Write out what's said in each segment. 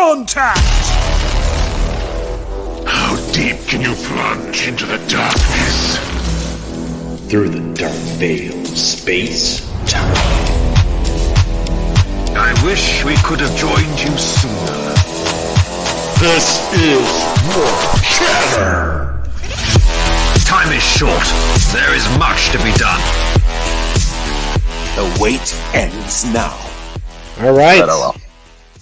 Contact! How deep can you plunge into the darkness? Through the dark veil of space, time. I wish we could have joined you sooner. This is Warlord Chatter. Time is short. There is much to be done. The wait ends now. All right.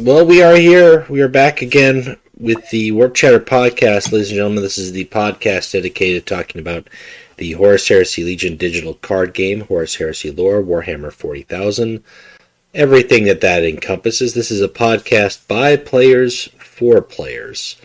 Well, we are here. We are back again with the Warp Chatter podcast, ladies and gentlemen. This is the podcast dedicated to talking about the Horus Heresy Legion digital card game, Horus Heresy lore, Warhammer 40,000, everything that encompasses. This is a podcast by players for players.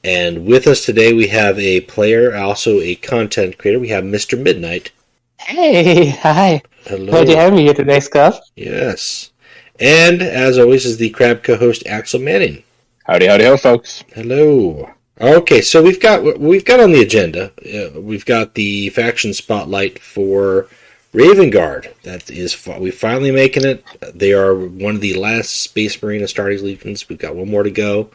And with us today, we have a player, also a content creator. We have Mr. Midnight. Hey, hi. Hello. Glad you have me here today, Scott. Yes. And, as always, is the Crab co-host, Axel Manning. Howdy, ho, folks. Hello. Okay, so we've got on the agenda. We've got the faction spotlight for Raven Guard. We're finally making it. They are one of the last Space Marine Astartes Legions. We've got one more to go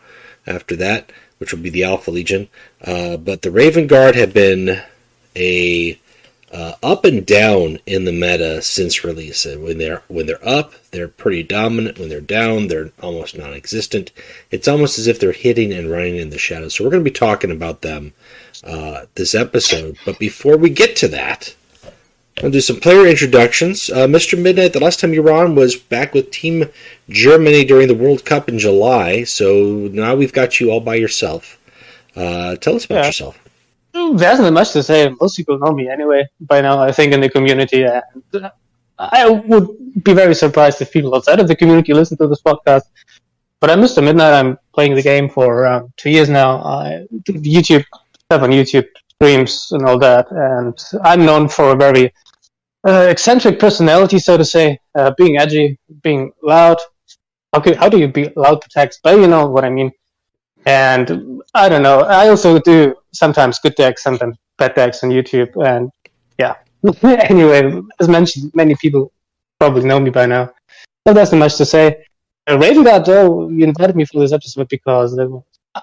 after that, which will be the Alpha Legion. But the Raven Guard have been a up and down in the meta since release. When they're up, they're pretty dominant. When they're down, they're almost non-existent. It's almost as if they're hitting and running in the shadows. So we're going to be talking about them this episode. But before we get to that, I'll do some player introductions. Mr. Midnight, the last time you were on was back with Team Germany during the World Cup in July. So now we've got you all by yourself. Tell us about yourself. There's not much to say. Most people know me anyway by now, I think, in the community. And I would be very surprised if people outside of the community listen to this podcast. But I'm Mr. Midnight. I'm playing the game for around 2 years now. I do YouTube stuff on YouTube, streams and all that. And I'm known for a very eccentric personality, so to say. Being edgy, being loud. How do you be loud to text? But you know what I mean. And I don't know. I also do sometimes good decks, sometimes bad decks on YouTube. And yeah. Anyway, as mentioned, many people probably know me by now. So there's not much to say. Raven Guard, though, you invited me for this episode because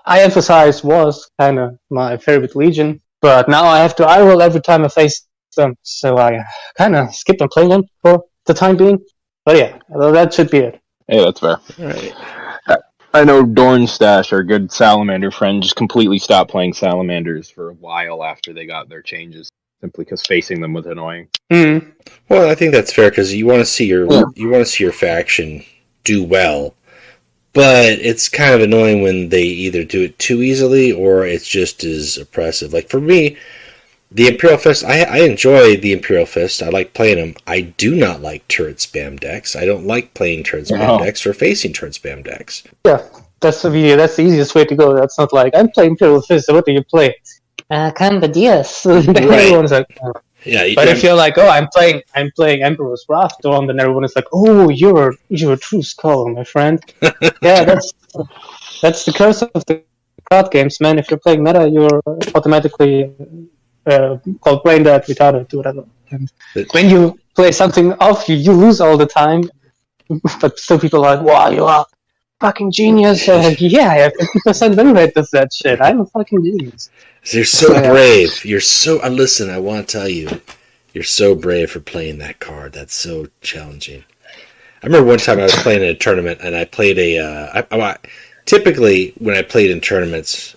I emphasize was kind of my favorite Legion. But now I have to eye roll every time I face them. So I kind of skipped on playing them for the time being. But yeah, that should be it. Hey, that's fair. All right. I know Dornstash, our good Salamander friend, just completely stopped playing Salamanders for a while after they got their changes, simply because facing them was annoying. Mm. Well, I think that's fair because you want to see your faction do well, but it's kind of annoying when they either do it too easily or it's just as oppressive. Like for me, the Imperial Fist, I enjoy the Imperial Fist. I like playing them. I do not like turret spam decks. I don't like playing turret spam decks or facing turret spam decks. Yeah, that's the easiest way to go. That's not like, I'm playing Imperial Fist, so what do you play? Cambadias. Everyone's like, oh. Yeah, but if you're like, oh, I'm playing Emperor's Wrath Storm, then everyone is like, oh, you're a true scholar, my friend. Yeah, that's the curse of the card games, man. If you're playing meta, you're automatically called brain dead, retarded, whatever. And when you play something off, you lose all the time. But still, people are like, "Wow, you are fucking genius!" Like, yeah, I have 50% win rate of that shit. I'm a fucking genius. You're so brave. You're so. Listen, I want to tell you, you're so brave for playing that card. That's so challenging. I remember one time I was playing in a tournament, and I played typically, when I played in tournaments,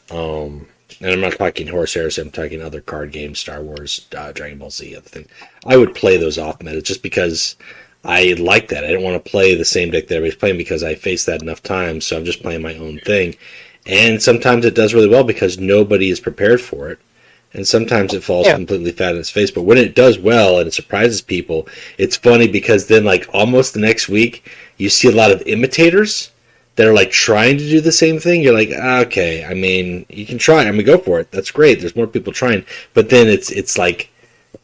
and I'm not talking Horus Heresy, I'm talking other card games, Star Wars, Dragon Ball Z, other things. I would play those off meta just because I like that. I didn't want to play the same deck that everybody's playing because I faced that enough times, so I'm just playing my own thing. And sometimes it does really well because nobody is prepared for it. And sometimes it falls completely flat in its face. But when it does well and it surprises people, it's funny because then, like, almost the next week, you see a lot of imitators that are like trying to do the same thing. You're like, okay, I mean, you can try. I mean, go for it. That's great. There's more people trying. But then it's like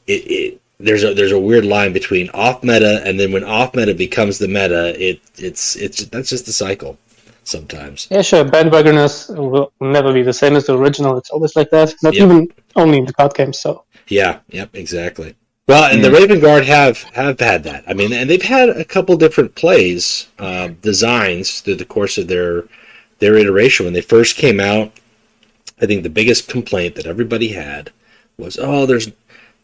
there's a weird line between off meta and then when off meta becomes the meta, it's that's just the cycle sometimes. Yeah, sure. Bandwagoners will never be the same as the original. It's always like that. Not even only in the card games. So yeah, exactly. Well, and the Raven Guard have had that. I mean, and they've had a couple different plays, designs through the course of their their iteration, when they first came out, I think the biggest complaint that everybody had was,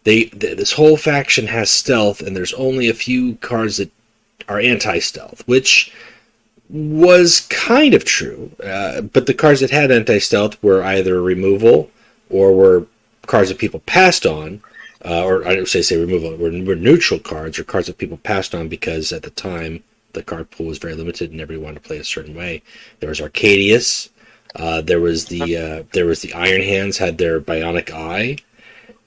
this whole faction has stealth, and there's only a few cards that are anti-stealth, which was kind of true. But the cards that had anti-stealth were either removal or were cards that people passed on, or I don't say removal, were neutral cards or cards that people passed on because at the time the card pool was very limited and everybody wanted to play a certain way. There was Arcadius. There was the Iron Hands had their Bionic Eye.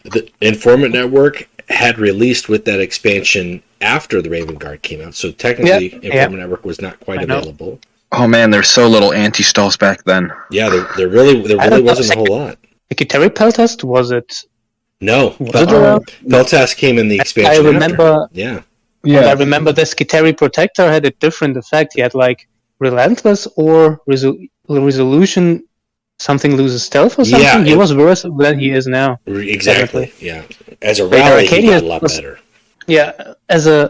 The Informant Network had released with that expansion after the Raven Guard came out, so technically Informant Network was not quite available. Oh man, there's so little anti-stealth back then. Yeah, there really wasn't a whole lot. The Kiteri Peltast, was it? No, Peltast came in the expansion. I remember. After. Yeah. I remember this Kiteri Protector had a different effect. He had like Relentless or Resolution. Something loses stealth or something. Yeah, he was worse than he is now. Exactly. Technically. Yeah. As a rally, he got a lot better. Yeah, as a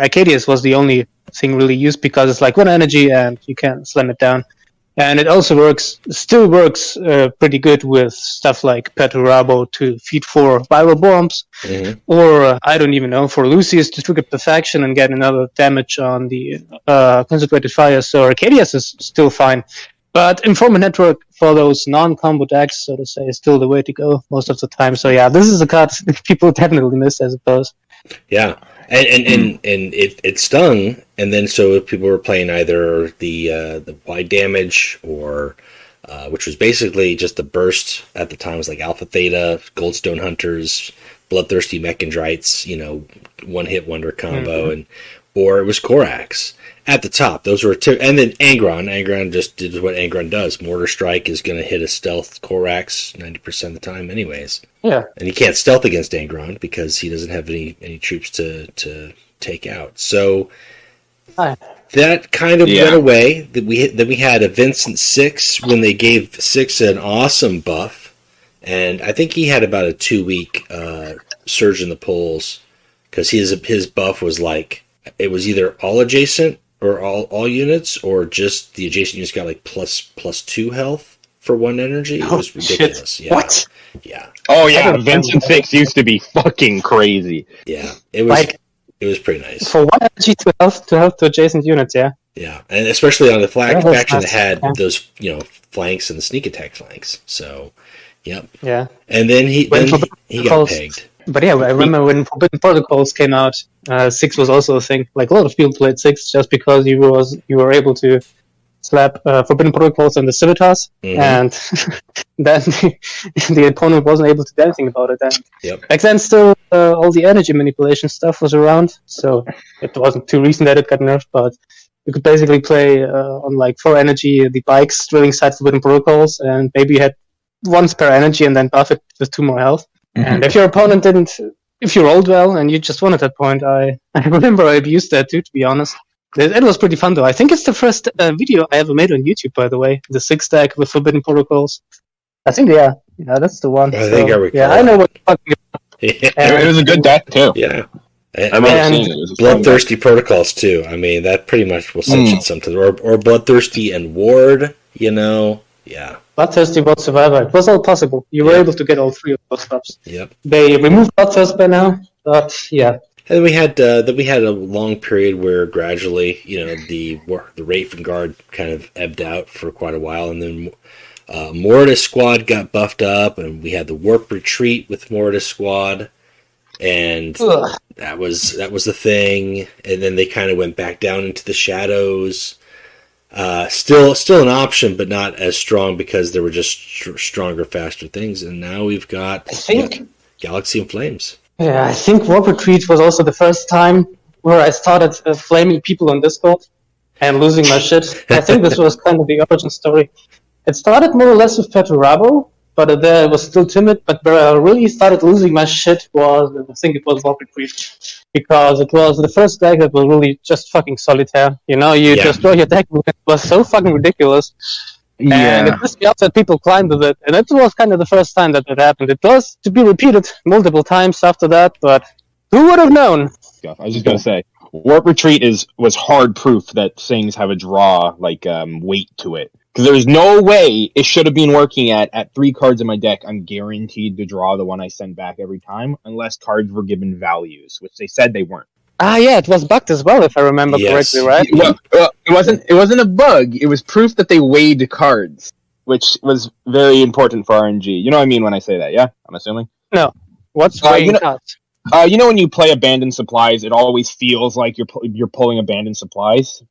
Arcadius was the only thing really used because it's like 1 energy and you can slam it down. And it also still works pretty good with stuff like Perturabo to feed 4 viral bombs, or I don't even know, for Lucius to trigger Perfection and get another damage on the concentrated fire. So Arcadius is still fine. But Informant Network for those non-combo decks, so to say, is still the way to go most of the time. So yeah, this is a card people definitely miss, I suppose. Yeah. And it stung, and then so if people were playing either the wide damage or which was basically just the burst at the time, was like Alpha Theta, Goldstone Hunters, Bloodthirsty Mechandrites, one hit wonder combo, or it was Korax at the top. Those were and then Angron. Angron just did what Angron does. Mortar Strike is going to hit a stealth Korax 90% of the time, anyways. Yeah, and he can't stealth against Angron because he doesn't have any troops to take out. So that kind of went away. That we had a Vincent 6 when they gave 6 an awesome buff, and I think he had about a 2-week surge in the polls because his buff was like it was either all adjacent or all units, or just the adjacent units got like plus 2 health for 1 energy. It was ridiculous. Shit. Yeah. What? Yeah. Oh yeah, Vincent 6 used to be fucking crazy. Yeah, it was pretty nice. For 1 energy to health to adjacent units, yeah. Yeah, and especially on the faction that had those flanks and the sneak attack flanks. So, yep. Yeah. And then he got pegged. But yeah, I remember when Forbidden Protocols came out, 6 was also a thing. Like a lot of people played 6 just because you were able to slap Forbidden Protocols on the Civitas, and then the opponent wasn't able to do anything about it. And back then, still all the energy manipulation stuff was around, so it wasn't too recent that it got nerfed. But you could basically play on like 4 energy the bikes drilling side Forbidden Protocols, and maybe you had 1 spare energy and then buff it with 2 more health. And if your opponent if you rolled well and you just won at that point, I remember I abused that too, to be honest. It was pretty fun though. I think it's the first video I ever made on YouTube, by the way. The 6 deck with Forbidden Protocols. I think, yeah, that's the one. I think I recall. Yeah, I know what you're talking about. It was a good deck too. Yeah. And Bloodthirsty Protocols too. I mean, that pretty much will cinch it sometimes. Or Bloodthirsty and Ward, yeah. Bloodthirsty World Survivor. It was all possible. You were able to get all 3 of those stuffs. Yep. They removed Bloodthirst by now, but yeah. And we had a long period where gradually, the Raven Guard kind of ebbed out for quite a while, and then Mortis Squad got buffed up, and we had the Warp Retreat with Mortis Squad, and that was the thing. And then they kind of went back down into the shadows. Still an option, but not as strong because there were just stronger, faster things. And now we've got Galaxy and Flames. Yeah, I think Warp Retreat was also the first time where I started flaming people on Discord and losing my shit. I think this was kind of the origin story. It started more or less with Perturabo, but there it was still timid. But where I really started losing my shit was, I think it was Warp Retreat. Because it was the first deck that was really just fucking solitaire. You just draw your deck, it was so fucking ridiculous. And it pissed me off that people climbed with it. And it was kind of the first time that happened. It was to be repeated multiple times after that, but who would have known? I was just going to say, Warp Retreat was hard proof that things have a draw, weight to it. Because there's no way it should have been working at 3 cards in my deck. I'm guaranteed to draw the one I send back every time, unless cards were given values, which they said they weren't. Ah, yeah, it was bugged as well, if I remember correctly, right? Well, it wasn't a bug. It was proof that they weighed cards, which was very important for RNG. You know what I mean when I say that, yeah? I'm assuming? No. What's weighing cards? You know when you play Abandoned Supplies, it always feels like you're pulling Abandoned Supplies?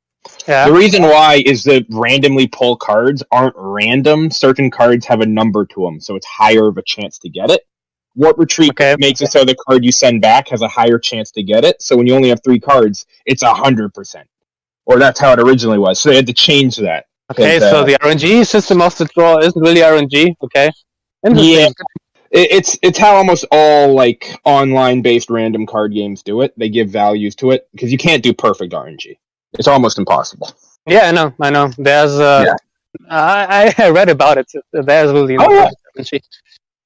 Yeah. The reason why is that randomly pull cards aren't random. Certain cards have a number to them, so it's higher of a chance to get it. Warp Retreat makes it so the card you send back has a higher chance to get it. So when you only have 3 cards, it's 100%. Or that's how it originally was. So they had to change that. Okay, so the RNG system of the draw isn't really RNG. Okay. Yeah. It's how almost all like online based random card games do it. They give values to it because you can't do perfect RNG. It's almost impossible. Yeah, I know. There's I read about it. There's really no RNG.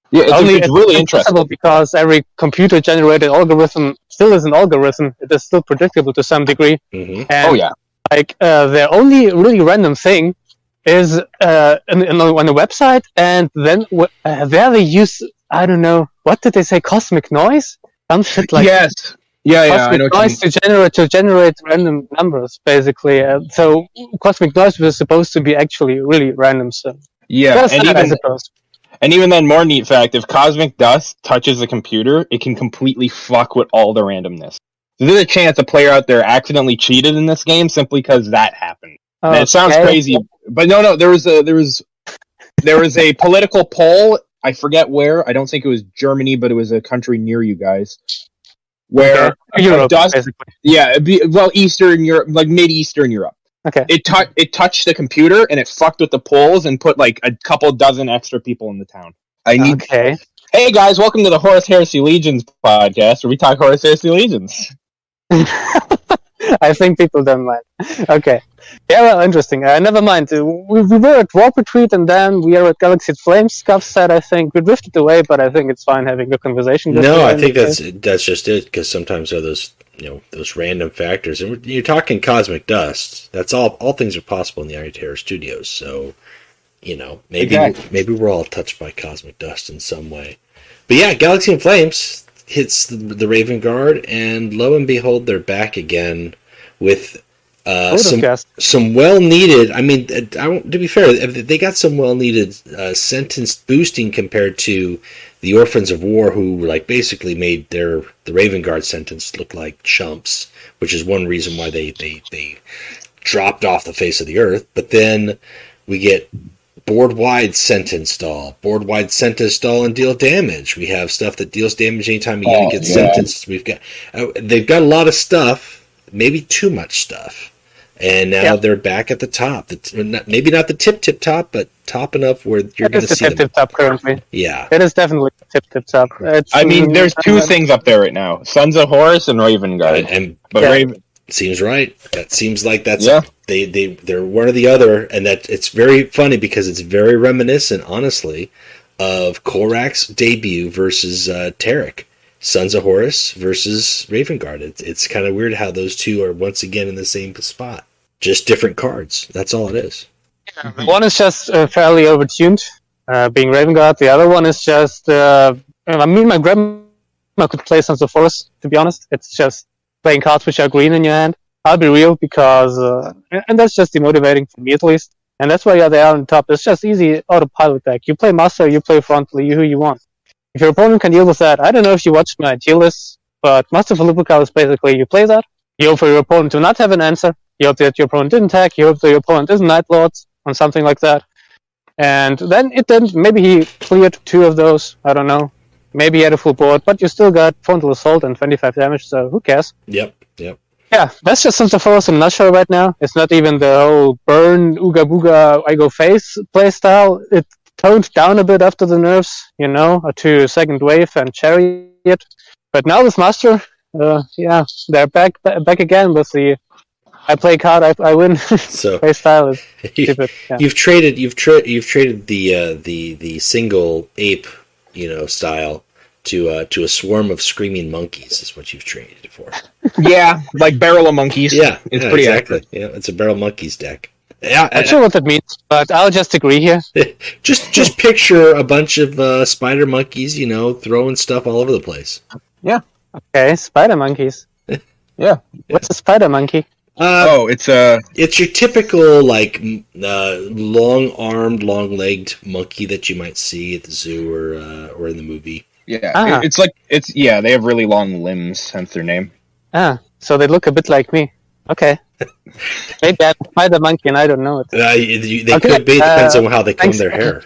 Yeah, it's really interesting because every computer generated algorithm still is an algorithm. It is still predictable to some degree. Mm-hmm. And the only really random thing is on the website, and then there they use, I don't know, what did they say, cosmic noise? Some shit like yes. Yeah, cosmic noise to generate random numbers, basically. So cosmic noise was supposed to be actually really random. So yeah, I suppose. And even then, more neat fact: if cosmic dust touches the computer, it can completely fuck with all the randomness. So there's a chance a player out there accidentally cheated in this game simply because that happened. And it sounds crazy, but no. There was a political poll. I forget where. I don't think it was Germany, but it was a country near you guys. Where Europe, dust, basically. Yeah, Eastern Europe, like mid-Eastern Europe. Okay. It touched the computer and it fucked with the polls and put like a couple dozen extra people in the town. Okay. Hey guys, welcome to the Horus Heresy Legions podcast, where we talk Horus Heresy Legions. I think people don't mind. Okay. Yeah, well, interesting. Never mind. We were at Warp Retreat, and then we are at Galaxy Flames. Scuff said, I think we drifted away, but I think it's fine having a conversation. No, I think that's just it, because sometimes there are those random factors, and you're talking cosmic dust. That's all things are possible in the Iron Terror Studios. So, maybe we're all touched by cosmic dust in some way. But yeah, Galaxy and Flames hits the Raven Guard, and lo and behold, they're back again with some well-needed. I mean, to be fair, they got some well-needed sentence boosting compared to the Orphans of War, who basically made the Raven Guard sentence look like chumps, which is one reason why they dropped off the face of the earth. But then we get board-wide sentence stall, and deal damage. We have stuff that deals damage anytime a unit gets sentenced. They've got a lot of stuff, maybe too much stuff, and now they're back at the top. Maybe not the tip top, but top enough where you're going to see them. Tip top currently. Yeah, it is definitely tip top. There's two things up there right now: Sons of Horus and Raven Guard. Raven seems right. That seems like that's they're one or the other, and that it's very funny because it's very reminiscent, honestly, of Korak's debut versus Tarek. Sons of Horus versus Raven Guard. It's kind of weird how those two are once again in the same spot. Just different cards. That's all it is. Yeah, one is just fairly overtuned, being Raven Guard. The other one is just... my grandma could play Sons of Horus, to be honest. It's just playing cards which are green in your hand. I'll be real, because... and that's just demotivating for me, at least. And that's why they are on top. It's just easy autopilot deck. You play Master, you play Frontally, who you want. If your opponent can deal with that, I don't know if you watched my tier list, but Master for Lupercal is basically you play that, you hope for your opponent to not have an answer, you hope that your opponent didn't attack, you hope that your opponent isn't Night Lords, or something like that. And then it didn't. Maybe he cleared 2 of those, I don't know. Maybe he had a full board, but you still got Frontal Assault and 25 damage, so who cares? Yep. Yeah, that's just Sons of Horus in a nutshell right now. It's not even the whole burn, ooga booga, I go face playstyle. It toned down a bit after the nerfs, to Second Wave and Chariot. But now with Master, they're back again with the I play card, I win. So playstyle is stupid. Yeah. You've traded the single ape, style to a swarm of screaming monkeys is what you've traded it for. Yeah, like Barrel of Monkeys. Yeah, it's pretty exactly. accurate. Yeah, it's a Barrel Monkeys deck. Yeah, Not sure what that means, but I'll just agree here. just picture a bunch of spider monkeys, throwing stuff all over the place. Yeah. Okay, spider monkeys. Yeah. What's a spider monkey? It's your typical long-armed, long-legged monkey that you might see at the zoo or in the movie. Yeah. They have really long limbs, hence their name. So they look a bit like me. Okay. Maybe I'm a spider monkey and I don't know it. They could be. Depends on how they comb their hair.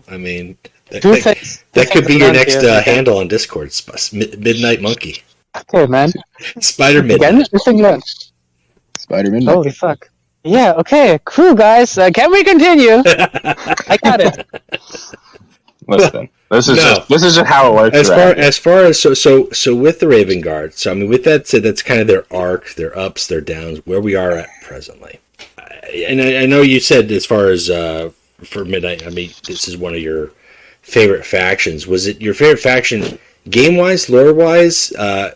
I mean, that could be your next handle on Discord. Midnight Monkey. Okay, man. Spider Midnight. Again, Spider Midnight. Holy fuck. Yeah. Okay. Cool, guys. Can we continue? I got it. Listen, this is just how it works. As far as so with the Raven Guard. So I mean, with that said, that's kind of their arc, their ups, their downs, where we are at presently. And I know you said as far as for Midnight. I mean, this is one of your favorite factions. Was it your favorite faction game wise, lore wise? I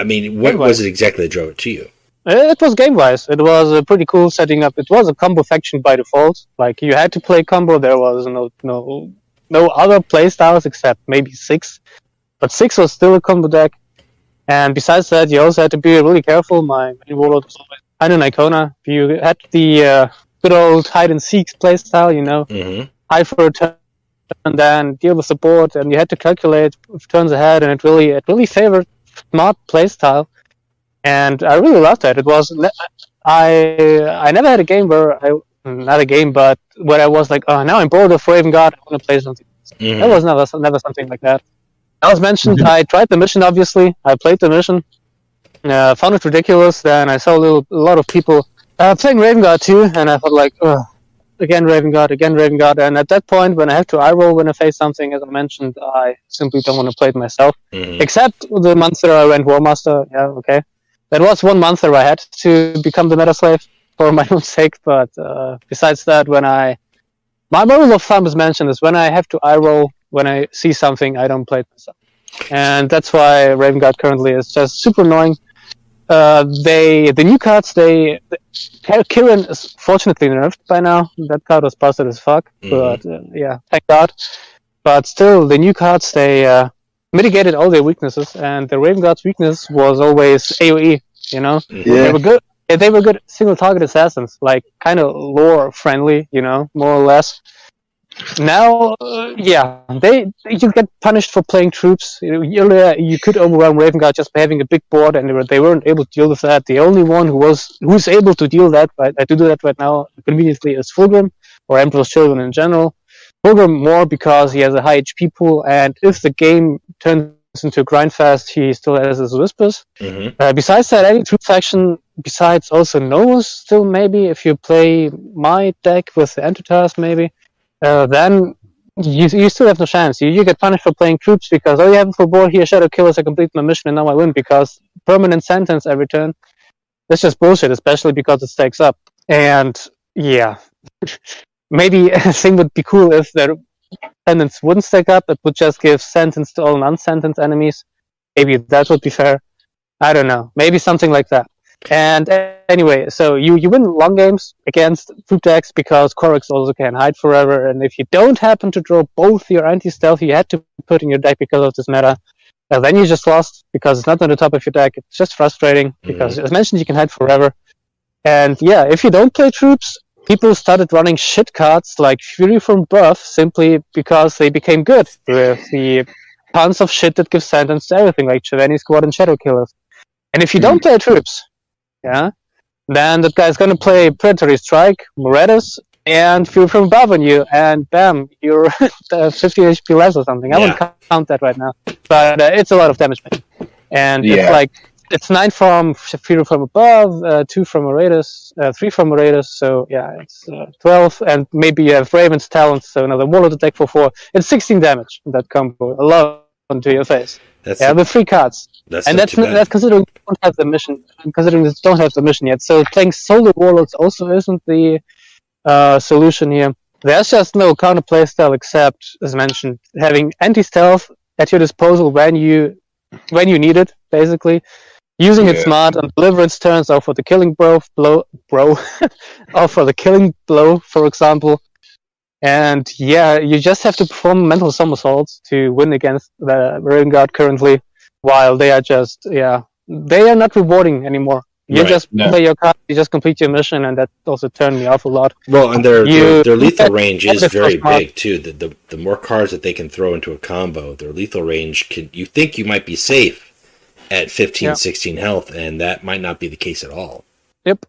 mean, what was it exactly that drove it to you? It was game-wise. It was a pretty cool setting up. It was a combo faction by default. Like, you had to play combo. There was no other playstyles except maybe 6. But 6 was still a combo deck. And besides that, you also had to be really careful. My main warlord was always kind of Icona. You had the good old hide-and-seek playstyle, hide for a turn and then deal with the board. And you had to calculate turns ahead. And it really favored smart playstyle. And I really loved that. It was I never had a game where not a game, but where I was like, oh, now I'm bored of Raven Guard. I want to play something. Mm-hmm. That was never something like that. As mentioned, I tried the mission. Obviously, I played the mission. Found it ridiculous. Then I saw a lot of people playing Raven Guard too, and I thought like, again Raven Guard. And at that point, when I have to eye roll when I face something, as I mentioned, I simply don't want to play it myself. Mm-hmm. Except the month that I went War Master. Yeah, okay. That was 1 month that I had to become the meta slave for my own sake, but besides that, my rule of thumb is mentioned is when I have to eye roll, when I see something, I don't play it myself. And that's why Raven Guard currently is just super annoying. The new cards, Kirin is fortunately nerfed by now. That card was busted as fuck, but thank God. But still, the new cards, they mitigated all their weaknesses, and the Raven Guard's weakness was always AoE, Yeah. They were good single target assassins, like kind of lore friendly, more or less. Now, you get punished for playing troops. Earlier, you could overwhelm Raven Guard just by having a big board, and they weren't able to deal with that. The only one who's able to deal that, to do that right now conveniently, is Fulgrim, or Emperor's Children in general. Fulgrim more because he has a high HP pool, and if the game turns into grindfast, he still has his whispers. Mm-hmm. Besides that, any troop faction besides also knows still maybe if you play my deck with the Entertask maybe, then you still have no chance. You get punished for playing troops because you have for board here Shadow Killers, I complete my mission and now I win because permanent sentence every turn. That's just bullshit, especially because it stacks up. And yeah. Maybe a thing would be cool if their sentence wouldn't stack up. It would just give sentence to all non-sentence enemies. Maybe that would be fair. I don't know. Maybe something like that. And anyway, so you win long games against troop decks because Korax also can hide forever. And if you don't happen to draw both your anti-stealth you had to put in your deck because of this meta, then you just lost because it's not on the top of your deck. It's just frustrating because, as mentioned, you can hide forever. And yeah, if you don't play troops, people started running shit cards like Fury from Birth simply because they became good with the tons of shit that gives sentence to everything, like Chiveni Squad and Shadow Killers. And if you don't play troops, then that guy's gonna play Predatory Strike, Moretus, and Fury from Above on you, and bam, you're 50 HP less or something. I won't count that right now, but it's a lot of damage. And it's like, it's 9 from Fury from Above, 2 from Moretus, 3 from Moretus, so yeah, it's 12, and maybe you have Raven's Talents, so another Warlord attack for 4. It's 16 damage, that combo, alone to your face. With 3 cards. That's considering you don't have the mission, yet, so playing solo Warlords also isn't the solution here. There's just no counter playstyle except, as mentioned, having anti-stealth at your disposal when you need it, basically. Using it smart on deliverance turns, or for the killing blow, or for the killing blow, for example. And yeah, you just have to perform mental somersaults to win against the Raven Guard currently, while they are just, they are not rewarding anymore. You just play your card, you just complete your mission, and that also turned me off a lot. Well, and their lethal range is very big, too. The more cards that they can throw into a combo, their lethal range, you think you might be safe at 15, 16 health, and that might not be the case at all. Yep,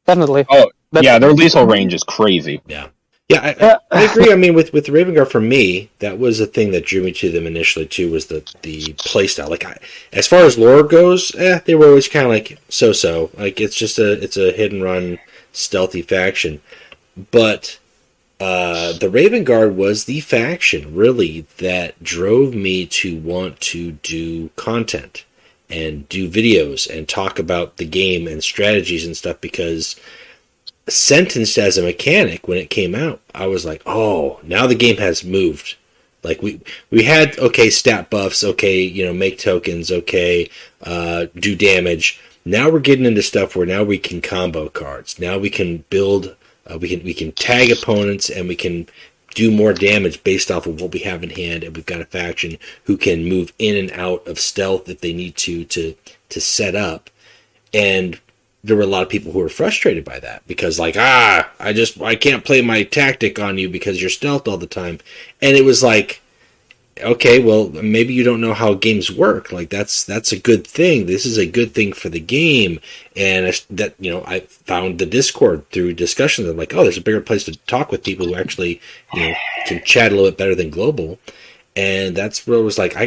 definitely. Oh, their lethal range is crazy. Yeah. Yeah, I agree. I mean, with the Raven Guard, for me, that was the thing that drew me to them initially, too, was the playstyle. Like, as far as lore goes, they were always kind of like so-so. Like, it's a hit-and-run, stealthy faction. But the Raven Guard was the faction, really, that drove me to want to do content and do videos and talk about the game and strategies and stuff, because Sentenced as a mechanic, when it came out, I was like, oh, now the game has moved. Like, we had, okay, stat buffs, okay, make tokens, okay, do damage. Now we're getting into stuff where now we can combo cards. Now we can build, we can tag opponents, and we can do more damage based off of what we have in hand, and we've got a faction who can move in and out of stealth if they need to set up. And there were a lot of people who were frustrated by that, because like, I can't play my tactic on you because you're stealth all the time. And it was like, okay, well, maybe you don't know how games work. Like, that's a good thing. This is a good thing for the game. And I found the Discord through discussions. I'm like, oh, there's a bigger place to talk with people who actually, can chat a little bit better than global. And that's where it was like, I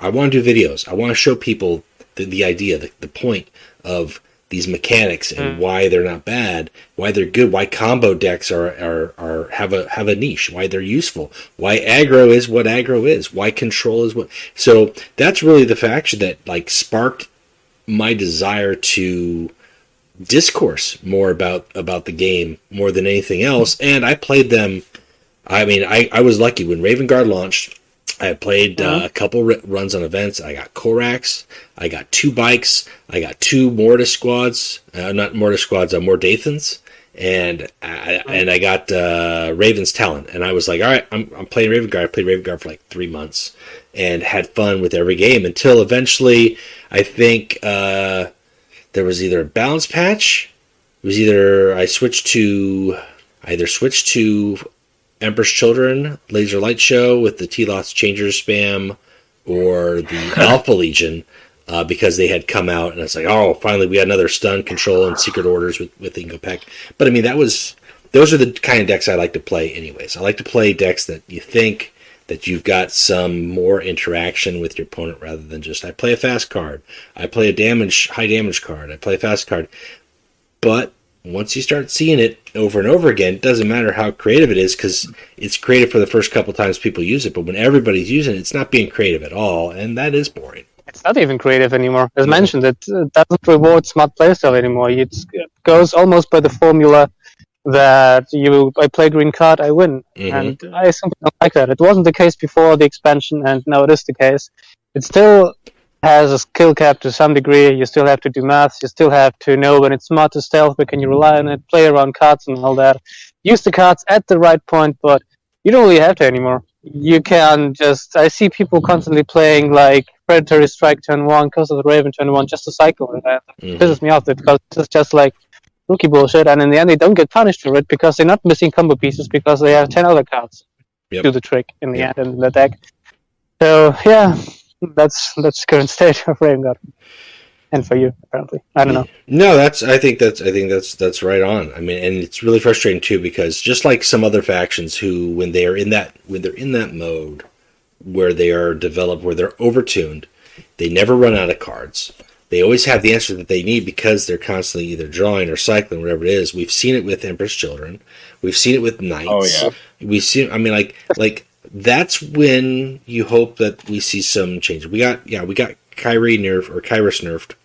want to do videos. I want to show people the idea, the point of these mechanics and why they're not bad, why they're good, why combo decks have a niche, why they're useful, why aggro is what aggro is, why control is what. So that's really the faction that like sparked my desire to discourse more about the game more than anything else. And I played them. I mean, I was lucky when Raven Guard launched. I played a couple runs on events. I got Korax. I got 2 bikes. I got 2 Mortis squads. Not Mortis squads, Mordathans. And I got Raven's Talon. And I was like, all right, I'm playing Raven Guard. I played Raven Guard for like 3 months and had fun with every game until eventually I think there was either a balance patch. It was either I switched to Emperor's Children, Laser Light Show with the T-Lots Changers spam, or the Alpha Legion, because they had come out, and it's like, oh, finally we had another stun control and secret orders with Ingo Peck. But I mean, those are the kind of decks I like to play anyways. I like to play decks that you think that you've got some more interaction with your opponent rather than just, I play a fast card, I play a high damage card, I play a fast card. But once you start seeing it over and over again, it doesn't matter how creative it is, because it's creative for the first couple times people use it, but when everybody's using it, it's not being creative at all, and that is boring. It's not even creative anymore. As mentioned, it doesn't reward smart playstyle anymore. It goes almost by the formula that I play green card, I win. And I simply don't like that. It wasn't the case before the expansion, and now it is the case. It still has a skill cap to some degree. You still have to do maths. You still have to know when it's smart to stealth, but can you rely on it, play around cards and all that. Use the cards at the right point, but you don't really have to anymore. You can I see people constantly playing like Predatory Strike turn 1, Curse of the Raven turn 1, just to cycle, and that pisses me off, because it's just like rookie bullshit, and in the end they don't get punished for it because they're not missing combo pieces because they have 10 other cards do the trick in the end in the deck. So yeah, that's the current state of Raven Guard. And for you, apparently, I don't know. No, I think that's right on. I mean, and it's really frustrating too, because just like some other factions who, when they're in that mode where they are developed, where they're overtuned, they never run out of cards. They always have the answer that they need because they're constantly either drawing or cycling, whatever it is. We've seen it with Emperor's Children. We've seen it with Knights. Oh yeah. We've seen. I mean, like that's when you hope that we see some change. We got Kyrus nerfed.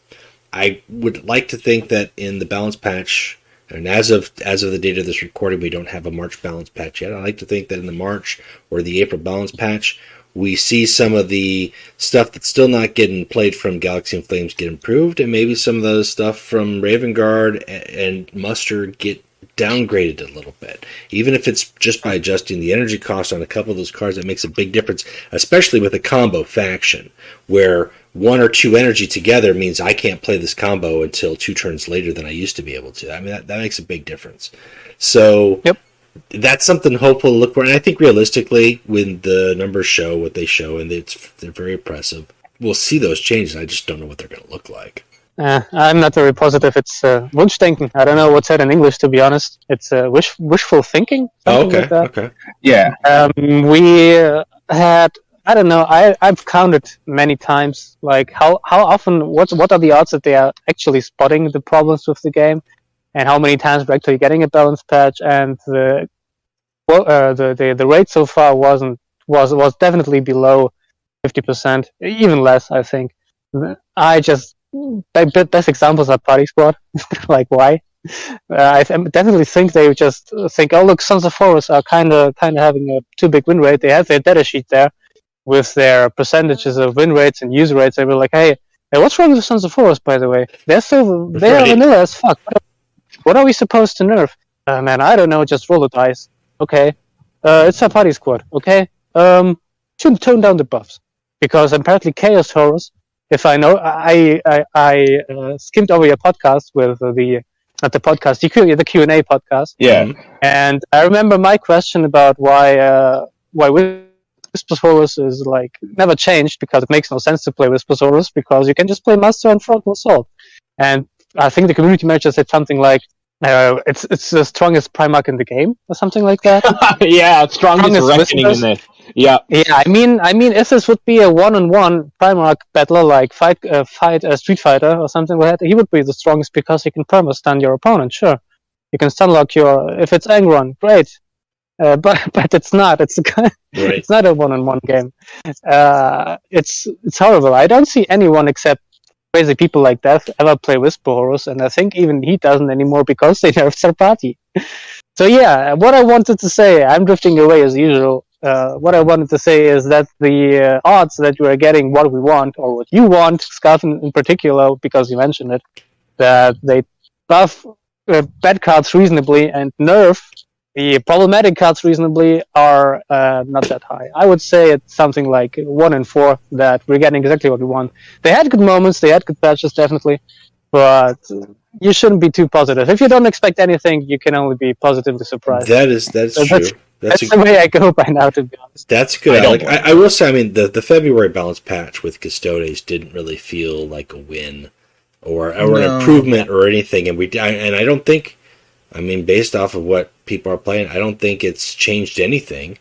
I would like to think that in the balance patch, And as of the date of this recording, we don't have a March balance patch yet. I like to think that in the March or the April balance patch, we see some of the stuff that's still not getting played from Galaxy and Flames get improved, and maybe some of the stuff from Raven Guard and Muster get downgraded a little bit. Even if it's just by adjusting the energy cost on a couple of those cards, that makes a big difference, especially with a combo faction, where 1 or 2 energy together means I can't play this combo until 2 turns later than I used to be able to. I mean, that makes a big difference. So Yep. That's something hopeful to look for. And I think realistically, when the numbers show what they show, and they're very impressive, we'll see those changes. I just don't know what they're going to look like. I'm not very positive. It's Wunschdenken. I don't know what's said in English, to be honest. It's wishful thinking. Okay, like that. okay. Yeah. We had, I don't know, I've counted many times, like how often, what are the odds that they are actually spotting the problems with the game, and how many times we're actually getting a balance patch, and the rate so far was definitely below 50%, even less, I think. Best examples are Party Squad. Like, why? I definitely think they just think, oh look, Sons of Horus are kind of having a too big win rate. They have their data sheet there with their percentages of win rates and user rates. They were like, hey, what's wrong with Sons of Horus, by the way? They are vanilla as fuck. What are we supposed to nerf? Man, I don't know. Just roll the dice. Okay. It's a Party Squad. Okay. Tone down the buffs, because apparently Chaos Horus. If I know, I skimmed over your podcast with the Q&A podcast. Yeah. And I remember my question about why Whisper Horus is like never changed, because it makes no sense to play Whisper Horus, because you can just play Master and Frontal Assault. And I think the community manager said something like, it's the strongest Primarch in the game, or something like that. Yeah, strongest reckoning in this. Yeah. Yeah, I mean, if this would be a one-on-one Primarch battler, like fight Street Fighter or something like that, he would be the strongest, because he can perma-stun your opponent. Sure, you can stunlock if it's Angron, great. But it's not. It's not a one-on-one game. It's horrible. I don't see anyone except crazy people like Death ever play Whisper Horus, and I think even he doesn't anymore, because they nerfed their party. So yeah, what I wanted to say, I'm drifting away as usual. What I wanted to say is that the odds that you are getting what we want, or what you want, Scarf in particular, because you mentioned it, that they buff bad cards reasonably and nerf the problematic cards reasonably, are not that high. I would say it's something like 1 in 4 that we're getting exactly what we want. They had good moments, they had good patches, definitely, but you shouldn't be too positive. If you don't expect anything, you can only be positively surprised. That's true. That's the way I go by now, to be honest. That's good. I will say, I mean, the February balance patch with Custodes didn't really feel like a win or an improvement or anything, and I don't think, I mean, based off of what people are playing, I don't think it's changed anything,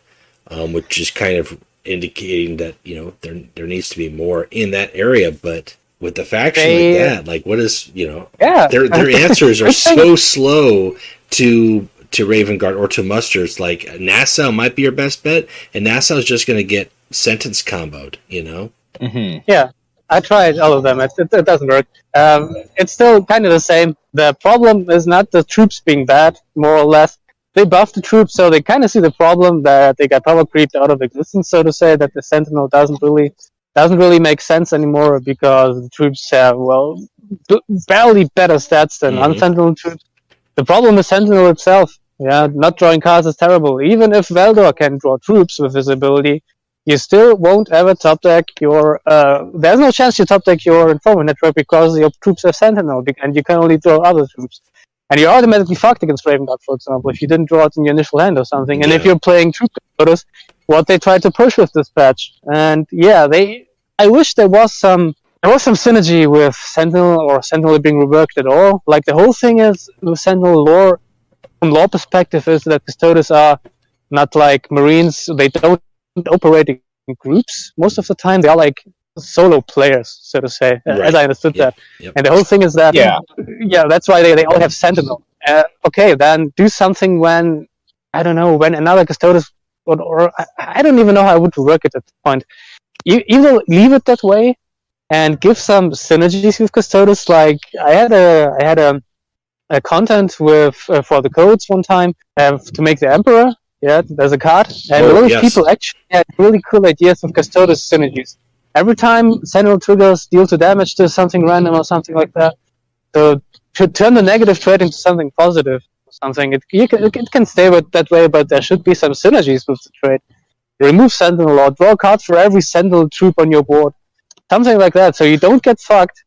which is kind of indicating that, you know, there needs to be more in that area. But with the faction like that, like, what is, you know, their answers are so slow to Raven Guard or to Muster. It's like Nassau might be your best bet, and Nassau's just going to get sentence comboed, you know? Mm-hmm. Yeah. I tried all of them. It doesn't work. It's still kind of the same. The problem is not the troops being bad, more or less. They buffed the troops, so they kind of see the problem that they got power creeped out of existence, so to say, that the Sentinel doesn't really make sense anymore, because the troops have, well, barely better stats than non-Sentinel troops. The problem is Sentinel itself. Yeah, not drawing cards is terrible. Even if Veldor can draw troops with his ability, you still won't ever top deck your. There's no chance you top deck your Informant network, because your troops have Sentinel, and you can only draw other troops. And you're automatically fucked against Raven Guard, for example, if you didn't draw it in your initial hand or something. And if you're playing troop controllers, what they tried to push with this patch. And yeah, I wish there was some synergy with Sentinel, or Sentinel being reworked at all. Like, the whole thing is, with Sentinel lore, from lore perspective, is that Custodes are not like Marines. They don't operate in groups. Most of the time, they are like solo players, so to say, as I understood that. Yep. And the whole thing is that, that's why they all have Sentinel. Okay, then do something when, I don't know, when another Custodes, or I don't even know how I would work it at this point. You either leave it that way and give some synergies with Custodes. Like, I had a content with for the codes one time to make the Emperor. Yeah, there's a card, and a lot of people actually had really cool ideas of Custodes synergies. Every time Sentinel triggers deal 2 damage to something random or something like that, so to turn the negative trait into something positive or something, it can stay with that way, but there should be some synergies with the trait. Remove Sentinel or draw cards for every Sentinel troop on your board. Something like that, so you don't get fucked,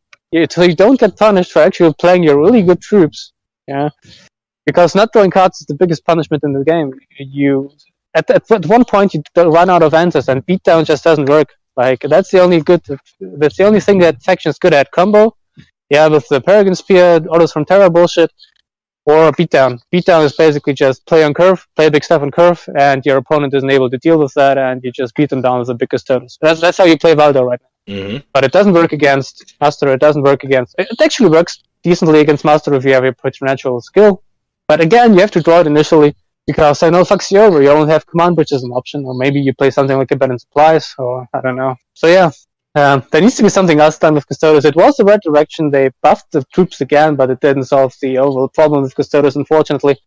so you don't get punished for actually playing your really good troops. Yeah, because not drawing cards is the biggest punishment in the game. You at one point you run out of answers, and beatdown just doesn't work. Like that's the only thing that faction is good at. Combo, yeah, with the Peregrine Spear, orders from Terra bullshit, or beatdown. Beatdown is basically just play on curve, play big stuff on curve, and your opponent isn't able to deal with that, and you just beat them down with the biggest turns. That's how you play Valdo right now. Mm-hmm. But it doesn't work against Master. It doesn't work against. It actually works decently against Master if you have your preternatural skill. But again, you have to draw it initially, because I know fucks you over. You only have Command Bridge as an option, or maybe you play something like Abandoned Supplies, or I don't know. So yeah, there needs to be something else done with Custodes. It was the right direction. They buffed the troops again, but it didn't solve the overall problem with Custodes, unfortunately.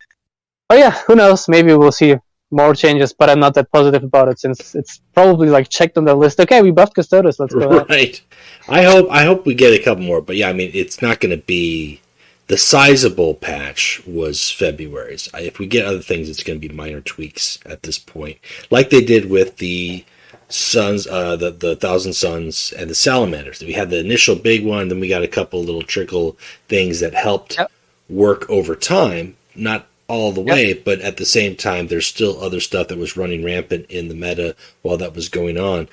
But yeah, who knows? Maybe we'll see more changes, but I'm not that positive about it, since it's probably like checked on the list. Okay, we buffed Custodes, let's go ahead. Right. I hope we get a couple more, but yeah, I mean, it's not going to be... The sizable patch was February's. If we get other things, it's going to be minor tweaks at this point. Like they did with the Suns, the Thousand Suns and the Salamanders. We had the initial big one, then we got a couple little trickle things that helped work over time. Not all the way, but at the same time, there's still other stuff that was running rampant in the meta while that was going on.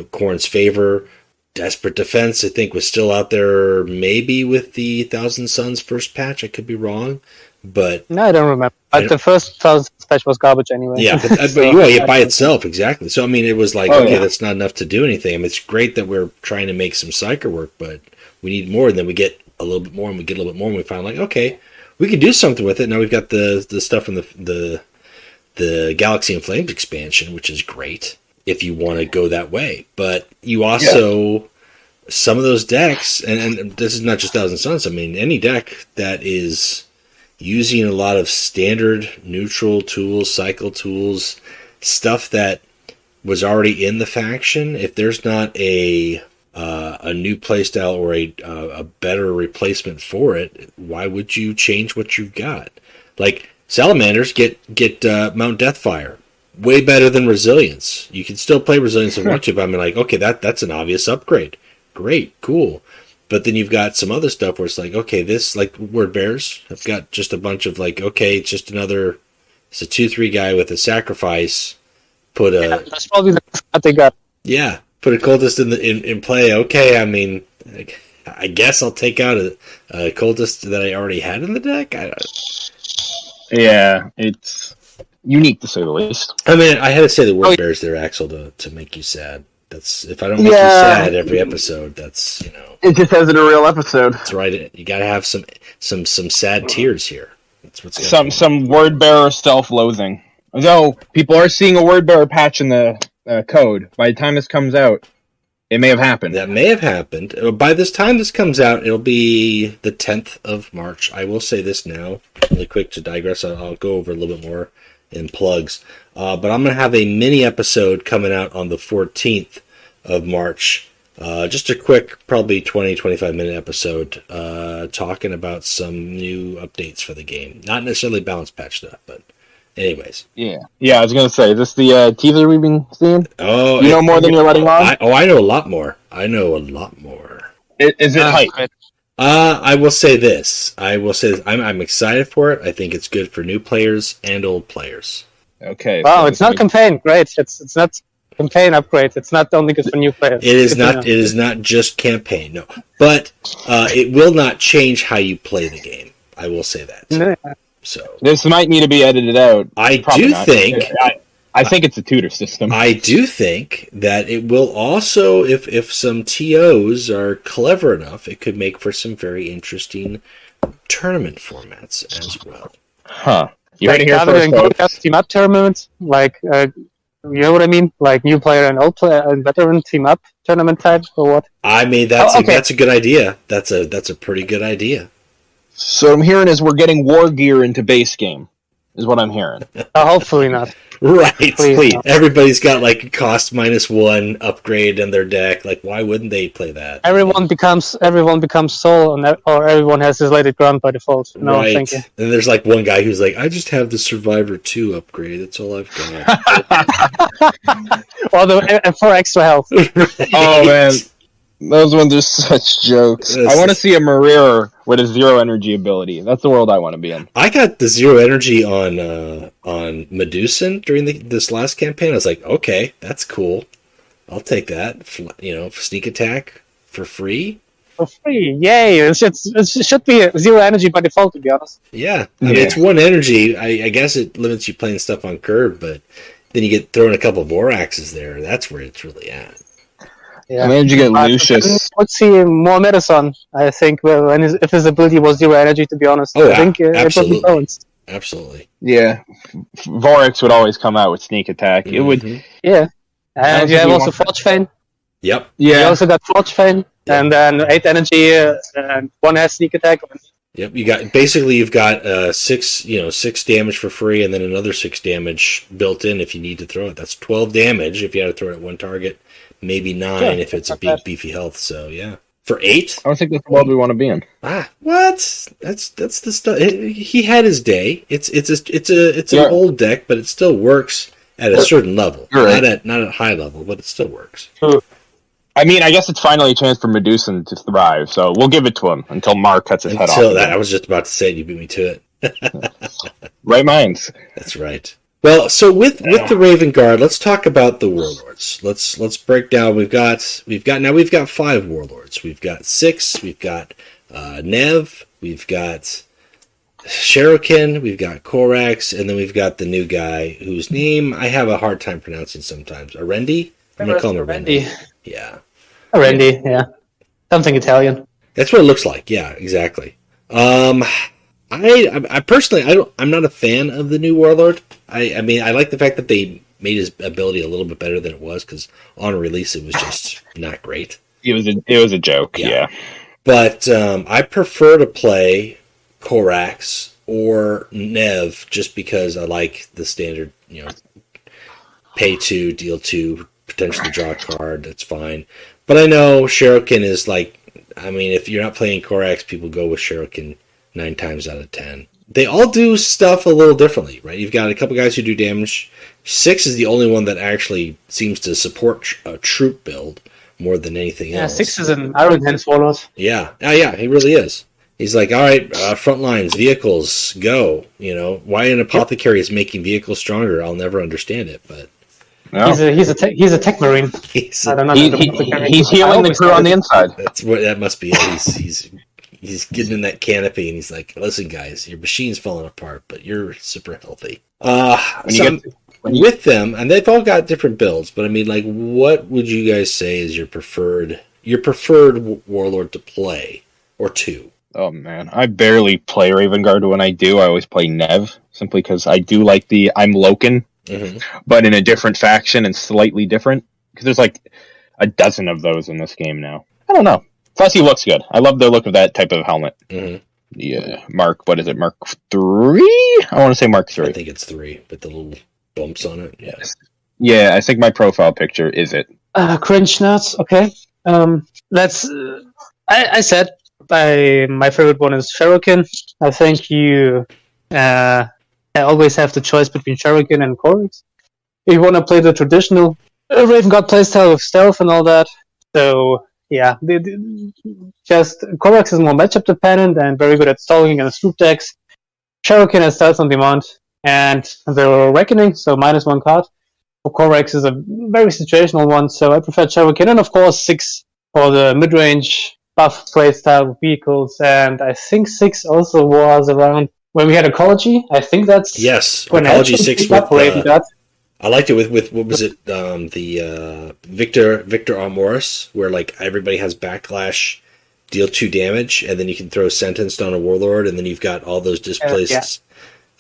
Khorne's Favor, Desperate Defense, I think, was still out there maybe with the Thousand Suns first patch. I could be wrong, but... No, I don't remember. But the first Thousand Suns patch was garbage anyway. Yeah, but by itself, exactly. So, I mean, it was like, that's not enough to do anything. I mean, it's great that we're trying to make some Psyker work, but we need more, and then we get a little bit more, and we get a little bit more, and we find like, okay, we can do something with it. Now we've got the stuff in the Galaxy and Flames expansion, which is great if you want to go that way. But you also, some of those decks, and this is not just Thousand Suns, I mean, any deck that is using a lot of standard neutral tools, cycle tools, stuff that was already in the faction, if there's not a new playstyle or a better replacement for it, why would you change what you've got? Like, Salamanders get Mount Deathfire. Way better than Resilience. You can still play Resilience if you want to, but I mean, like, okay, that's an obvious upgrade. Great, cool. But then you've got some other stuff where it's like, okay, this, like Word Bears, I've got just a bunch of like, okay, it's just another, it's a 2/3 guy with a sacrifice. That's probably the what they got. Yeah, put a cultist in play. Okay, I mean, I guess I'll take out a cultist that I already had in the deck. Yeah, it's unique to say the least. I mean, I had to say the Word Bears there, Axel, to make you sad. That's, if I don't make you sad every episode, that's, it just hasn't a real episode. That's right. You got to have some sad tears here. That's what's some word bearer self-loathing. Though people are seeing a word bearer patch in the code. By the time this comes out, it may have happened. That may have happened. By this time this comes out, it'll be the 10th of March. I will say this now, really quick to digress. I'll go over a little bit more in plugs. But I'm going to have a mini episode coming out on the 14th of March. Just a quick, probably 20-25 minute episode talking about some new updates for the game. Not necessarily balance patch stuff, but anyways. Yeah, I was going to say, is this the teaser we've been seeing? Oh, you know more than you're letting on? I know a lot more. Is it hype? I will say this. I'm excited for it. I think it's good for new players and old players. Okay. Wow, it's not campaign. Great. It's not campaign upgrades. It's not only good for new players. It is not. It is not just campaign. No, but it will not change how you play the game. I will say that. So this might need to be edited out. I think it's a tutor system. I do think that it will also, if some TOs are clever enough, it could make for some very interesting tournament formats as well. Huh. You heard it here first. Team up tournaments, like you know what I mean, like new player and old player and veteran team up tournament type, or what? I mean, that's a good idea. That's a pretty good idea. So what I'm hearing is we're getting war gear into base game, is what I'm hearing. Hopefully not. Right. Please no. Everybody's got like a cost -1 upgrade in their deck. Like, why wouldn't they play that? Everyone becomes soul, or everyone has his Slated Ground by default. No, right. thank you. And there's like one guy who's like, I just have the Survivor 2 upgrade. That's all I've got. And 4 extra health. Right. Oh man, those ones are such jokes. I want to see a Mariner with a 0 energy ability. That's the world I want to be in. I got the 0 energy on Medusan during this last campaign. I was like, okay, that's cool. I'll take that. Sneak attack for free. For free, yay! It should be a 0 energy by default, to be honest. Yeah, I mean, it's 1 energy. I guess it limits you playing stuff on curve, but then you get throwing a couple of Voraxes there. That's where it's really at. Yeah. I managed to get Lucius. Let's see more Medicine, I think, if his ability was 0 energy, to be honest. Oh, I think it would be balanced. Absolutely. Yeah, Vorax would always come out with sneak attack. Mm-hmm. It would. Yeah, and you have also Forge Feign. Yep. Yeah. You also got Forge Feign, and then 8 energy, and 1 has sneak attack. Yep. You've got 6 damage for free, and then another 6 damage built in if you need to throw it. That's 12 damage if you had to throw it at one target. Maybe 9 if it's a big beefy health. So yeah, for 8. I don't think that's the world we want to be in. What? That's the stuff. He had his day. It's an old deck, but it still works at a certain level. Right. Not at high level, but it still works. I mean, I guess it's finally a chance for Medusan to thrive, so we'll give it to him until Mark cuts his head off. I was just about to say, you beat me to it. Right minds. That's right. Well, so with the Raven Guard, let's talk about the Warlords. Let's break down. We've got 5 Warlords. We've got 6. We've got Nev. We've got Shuriken. We've got Korax, and then we've got the new guy whose name I have a hard time pronouncing sometimes. Arendi. I'm gonna call him Arendi. Yeah. Arendi. Yeah. Something Italian. That's what it looks like. Yeah, exactly. I personally, I'm not a fan of the new Warlord. I mean, I like the fact that they made his ability a little bit better than it was, because on release it was just not great. It was a joke, yeah. But I prefer to play Korax or Nev just because I like the standard, pay 2, deal 2, potentially draw a card. That's fine. But I know Shuriken is if you're not playing Korax, people go with Shuriken 9 times out of 10. They all do stuff a little differently, right? You've got a couple guys who do damage. 6 is the only one that actually seems to support a troop build more than anything else. 6 is an Iron Hands Warlord. Yeah. Yeah, he really is. He's like, all right, front lines, vehicles, go. Why an apothecary is making vehicles stronger, I'll never understand it, but... No. He's a tech marine. I don't know. He's healing the crew on the inside. That must be it. He's getting in that canopy, and he's like, listen, guys, your machine's falling apart, but you're super healthy. With them, and they've all got different builds, but I mean, what would you guys say is your preferred Warlord to play, or 2? Oh, man. I barely play Raven Guard. When I do, I always play Nev, simply because I do like I'm Loken, but in a different faction and slightly different, because there's a dozen of those in this game now. I don't know. Plus, he looks good. I love the look of that type of helmet. Yeah, Mark, what is it, Mark 3? I want to say Mark 3. I think it's 3, but the little bumps on it, yes. Yeah, I think my profile picture is it. Cringe nuts, okay. That's... I said my favorite one is Shuriken. I think you always have the choice between Shuriken and Korax. If you want to play the traditional Raven Guard playstyle with stealth and all that, so... Yeah, just Korax is more matchup dependent and very good at stalling against troop decks. Shuriken has stealth on demand, and the Reckoning, so -1 card. For Korax is a very situational one, so I prefer Shuriken, and of course 6 for the mid-range buff playstyle with vehicles, and I think 6 also was around when we had Ecology. I think that's Ecology 6 with Raven Guard. I liked it with what was it? The Victor Amoris, where everybody has backlash, deal 2 damage, and then you can throw Sentenced on a Warlord, and then you've got all those displaced,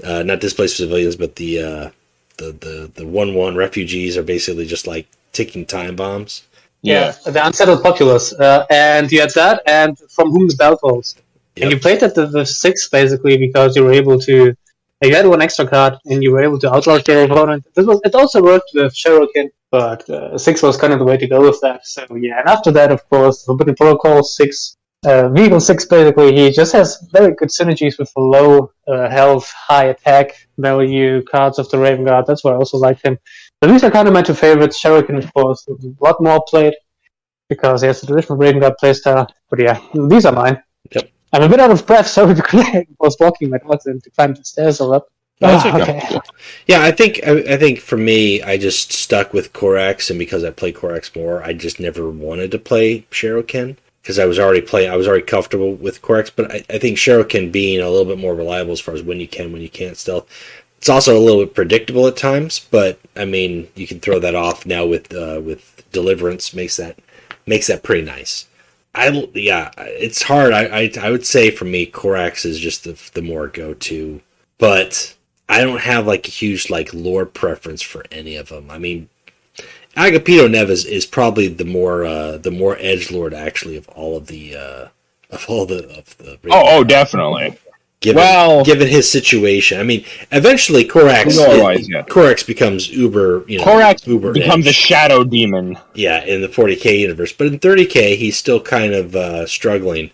not displaced civilians, but the 1/1 refugees are basically just ticking time bombs. Yeah, the unsettled populace, and you had that, and From Whom the Bell Tolls. And you played at the 6 basically because you were able to. You had one extra card, and you were able to outlaw your opponent. It also worked with Cherokee, but 6 was kind of the way to go with that. So yeah, and after that, of course, Forbidden Protocol 6, Vehicle 6 basically, he just has very good synergies with the low health, high attack value cards of the Raven Guard. That's why I also like him. So these are kind of my two favorites. Cherokee, of course, a lot more played because he has the traditional Raven Guard playstyle. But yeah, these are mine. Yep. I'm a bit out of breath, sorry I was walking my dogs and to climb the stairs a lot. Okay. Yeah, I think for me, I just stuck with Korax, and because I play Korax more, I just never wanted to play Cherokee because I was already comfortable with Korax. But I think Cherokee being a little bit more reliable as far as when you can, when you can't stealth. It's also a little bit predictable at times, but I mean, you can throw that off now with Deliverance makes that pretty nice. It's hard. I would say for me, Korax is just the more go-to, but I don't have like a huge like lore preference for any of them. I mean, Agapito Neves is probably the more edgelord actually of all of the definitely. Given his situation, I mean, eventually Korax becomes uber. Korax uber becomes edge. a shadow demon. Yeah, in the 40k universe, but in 30k, he's still kind of struggling,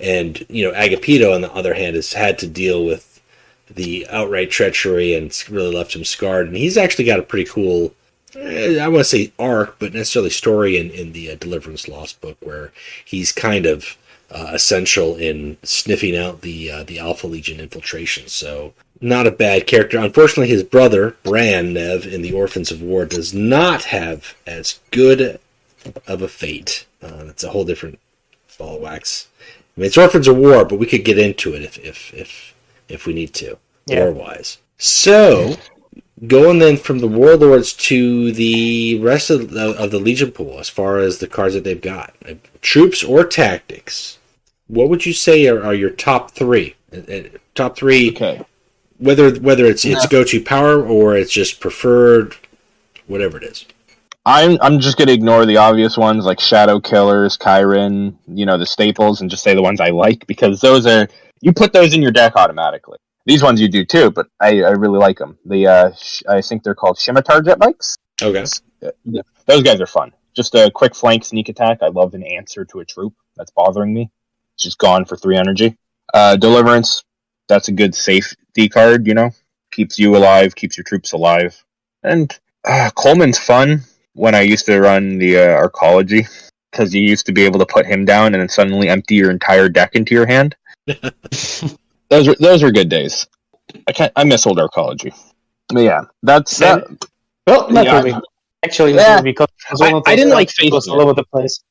and Agapito, on the other hand, has had to deal with the outright treachery, and it's really left him scarred. And he's actually got a pretty cool, I want to say arc, but necessarily story in the Deliverance Lost book, where he's kind of essential in sniffing out the Alpha Legion infiltration. So not a bad character. Unfortunately, his brother Bran Nev in the Orphans of War does not have as good of a fate. That's a whole different ball of wax. I mean, it's Orphans of War, but we could get into it if we need to, lore wise. So going then from the Warlords to the rest of the Legion pool, as far as the cards that they've got, troops or tactics, what would you say are your top 3? Top 3, okay. Whether it's go-to power or it's just preferred, whatever it is. I'm just gonna ignore the obvious ones like Shadow Killers, Chiron, the staples, and just say the ones I like, because you put those in your deck automatically. These ones you do too, but I really like them. I think they're called Scimitar jet bikes. Okay. Those guys are fun. Just a quick flank sneak attack. I love an answer to a troop that's bothering me. It's just gone for 3 energy. Deliverance, that's a good safety card, keeps you alive, keeps your troops alive. And Coleman's fun when I used to run the Arcology, because you used to be able to put him down and then suddenly empty your entire deck into your hand. Those were good days. I miss old Arcology. But yeah, that's that. Well, not really. Actually, because I didn't like facing it all over the place.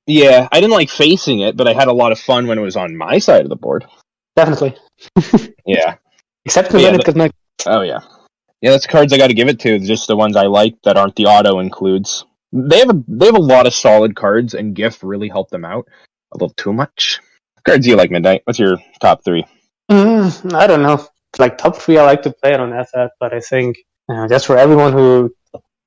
Yeah, I didn't like facing it, but I had a lot of fun when it was on my side of the board. Definitely. Yeah. Except when it could make. Oh yeah. Yeah, that's cards I got to give it to. Just the ones I like that aren't the auto includes. They have a lot of solid cards, and GIF really helped them out a little too much. Cards you like, Midnight? What's your top 3? I don't know. Like top 3, I like to play it on that, but I think just for everyone who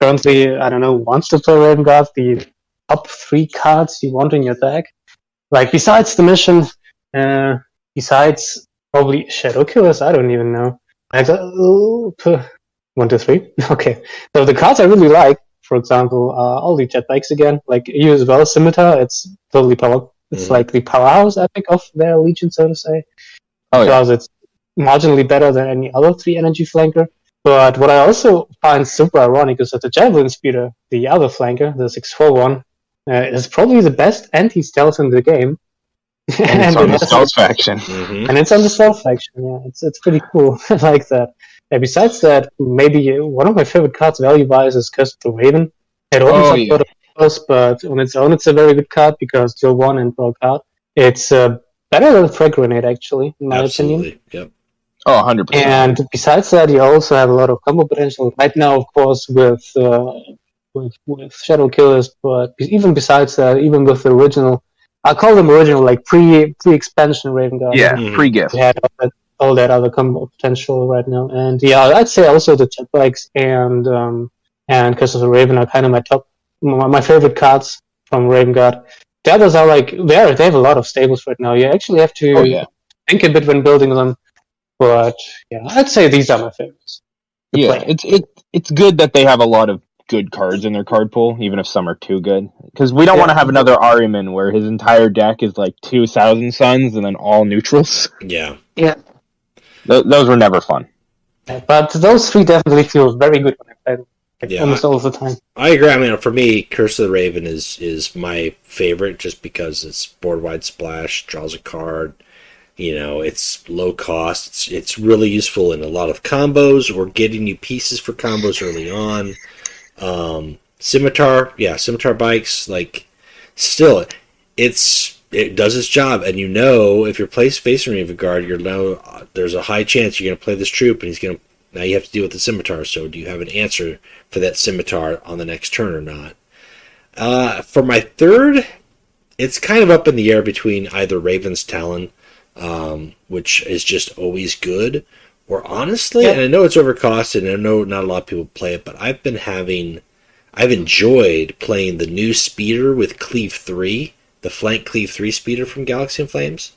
currently, wants to play Raven Guard, the top 3 cards you want in your deck, like besides the mission, besides probably Shadow Killers, I don't even know. 1, 2, 3. Okay. So the cards I really like, for example, all the jet bikes again, like you as well, Scimitar, it's totally power. It's like the powerhouse epic of their Legion, so to say. Because it's marginally better than any other 3 energy flanker. But what I also find super ironic is that the Javelin Speeder, the other flanker, the 641, is probably the best anti-stealth in the game. And it's on the stealth faction. Mm-hmm. And it's on the stealth faction, yeah. It's pretty cool. I like that. And besides that, maybe one of my favorite cards value-wise is Curse of the Raven. It opens up but on its own it's a very good card because deal 1 and draw a card. It's better than Frag Grenade, actually, in my opinion. Yep. Oh, 100%. And besides that, you also have a lot of combo potential. Right now, of course, with Shadow Killers, but even besides that, even with the original, I call them original, like pre-expansion Raven Guard. Yeah, pre-gift. We had all that other combo potential right now. And yeah, I'd say also the Jetbikes and Curse of the Raven are kind of my favorite cards from Raven Guard. The others are like, they have a lot of stables right now. You actually have to think a bit when building them. But yeah, I'd say these are my favorites. Yeah, it's good that they have a lot of good cards in their card pool, even if some are too good. Because we don't want to have another Ahriman where his entire deck is like 2,000 Suns and then all neutrals. Yeah. Yeah. Those were never fun. But those three definitely feel very good when I play them. Almost all the time. I agree. I mean, for me, Curse of the Raven is my favorite just because it's board-wide splash, draws a card. It's low cost. It's really useful in a lot of combos or getting you pieces for combos early on. Scimitar bikes, still, it does its job, and if you're facing Raven Guard, there's a high chance you're going to play this troop, and now you have to deal with the Scimitar, so do you have an answer for that Scimitar on the next turn or not? For my third, it's kind of up in the air between either Raven's Talon, which is just always good, or honestly, and I know it's overcosted, and I know not a lot of people play it, but I've enjoyed playing the new speeder with Cleave 3, the Flank Cleave 3 speeder from Galaxy and Flames.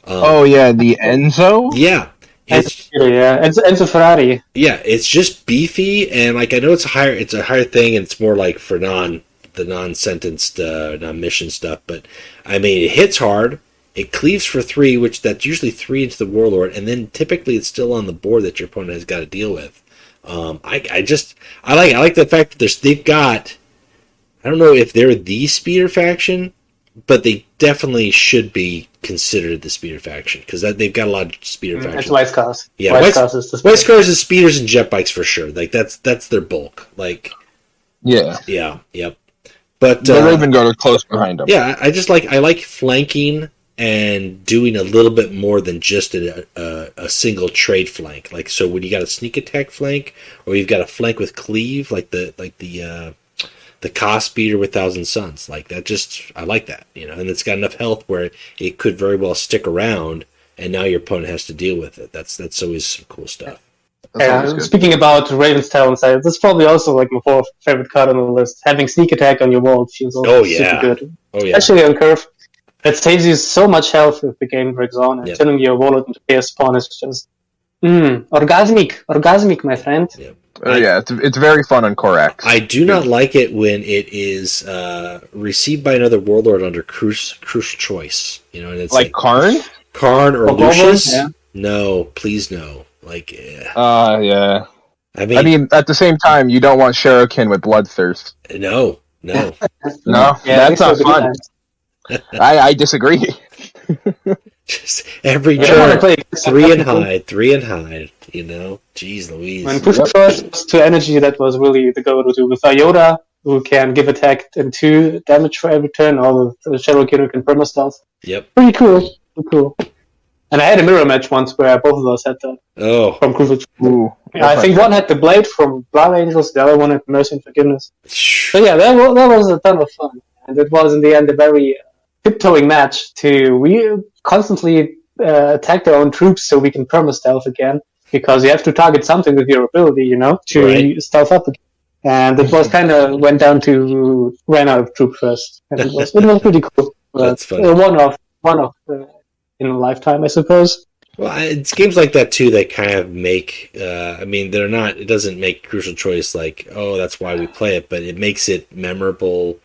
The Enzo? Yeah. Enzo Ferrari. Yeah, it's just beefy, and I know it's a higher thing, and it's more like for the non-sentenced, non-mission stuff, but I mean, it hits hard. It cleaves for 3, which that's usually 3 into the Warlord, and then typically it's still on the board that your opponent has got to deal with. I like the fact that they've got, I don't know if they're the speeder faction, but they definitely should be considered the speeder faction because they've got a lot of speeder factions. It's White Scars. Yeah, White Scars is speeders and jet bikes for sure. That's their bulk. Yep. But the Raven Guard are close behind them. Yeah, I like flanking and doing a little bit more than just a single trade flank. So when you got a sneak attack flank, or you've got a flank with cleave, the cost speeder with 1,000 Suns, I like that, and it's got enough health where it could very well stick around, and now your opponent has to deal with it. That's always some cool stuff. Speaking about Raven's Talon side, that's probably also my fourth favorite card on the list. Having sneak attack on your wall feels super good. Especially on curve. It saves you so much health if the game breaks on, and turning your Warlord into chaos spawn is just orgasmic, my friend. It's very fun on Korax. I do not like it when it is received by another Warlord under crucial choice. And it's like Karn or Lucius. Yeah. No, please no. Yeah. I mean, at the same time, you don't want Shuriken with Bloodthirst. No. No, that's not fun. I disagree. Just every turn, 3 and hide. Jeez Louise. When push first to energy, that was really the go-to with Iota, who can give attack and 2 damage for every turn, or the Shadow Killer can perma stealth. Yep. Pretty cool. And I had a mirror match once where both of us had that. Oh. From Crucial. I think one had the Blade from Blood Angels, the other one had Mercy and Forgiveness. So yeah, that was a ton of fun. And it was in the end a very tiptoeing match we constantly attack their own troops so we can perma-stealth again, because you have to target something with your ability, to stealth up again. And it was went down to ran out of troop first. And it was pretty cool. That's funny. One of in a lifetime, I suppose. Well, it's games like that too that kind of make. They're not. It doesn't make Crucial Choice that's why we play it, but it makes it memorable.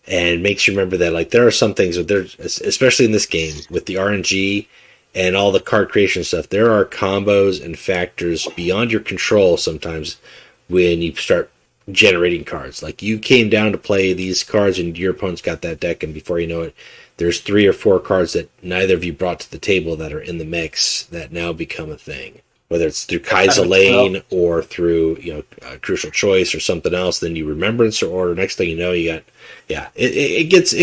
And makes you remember that there are some things especially in this game with the RNG and all the card creation stuff, there are combos and factors beyond your control sometimes when you start generating cards. You came down to play these cards and your opponent's got that deck, and before you know it, there's 3 or 4 cards that neither of you brought to the table that are in the mix that now become a thing. Whether it's through Kaiser Lane or through Crucial Choice or something else, then you Remembrance or Order. Next thing you know, you got it gets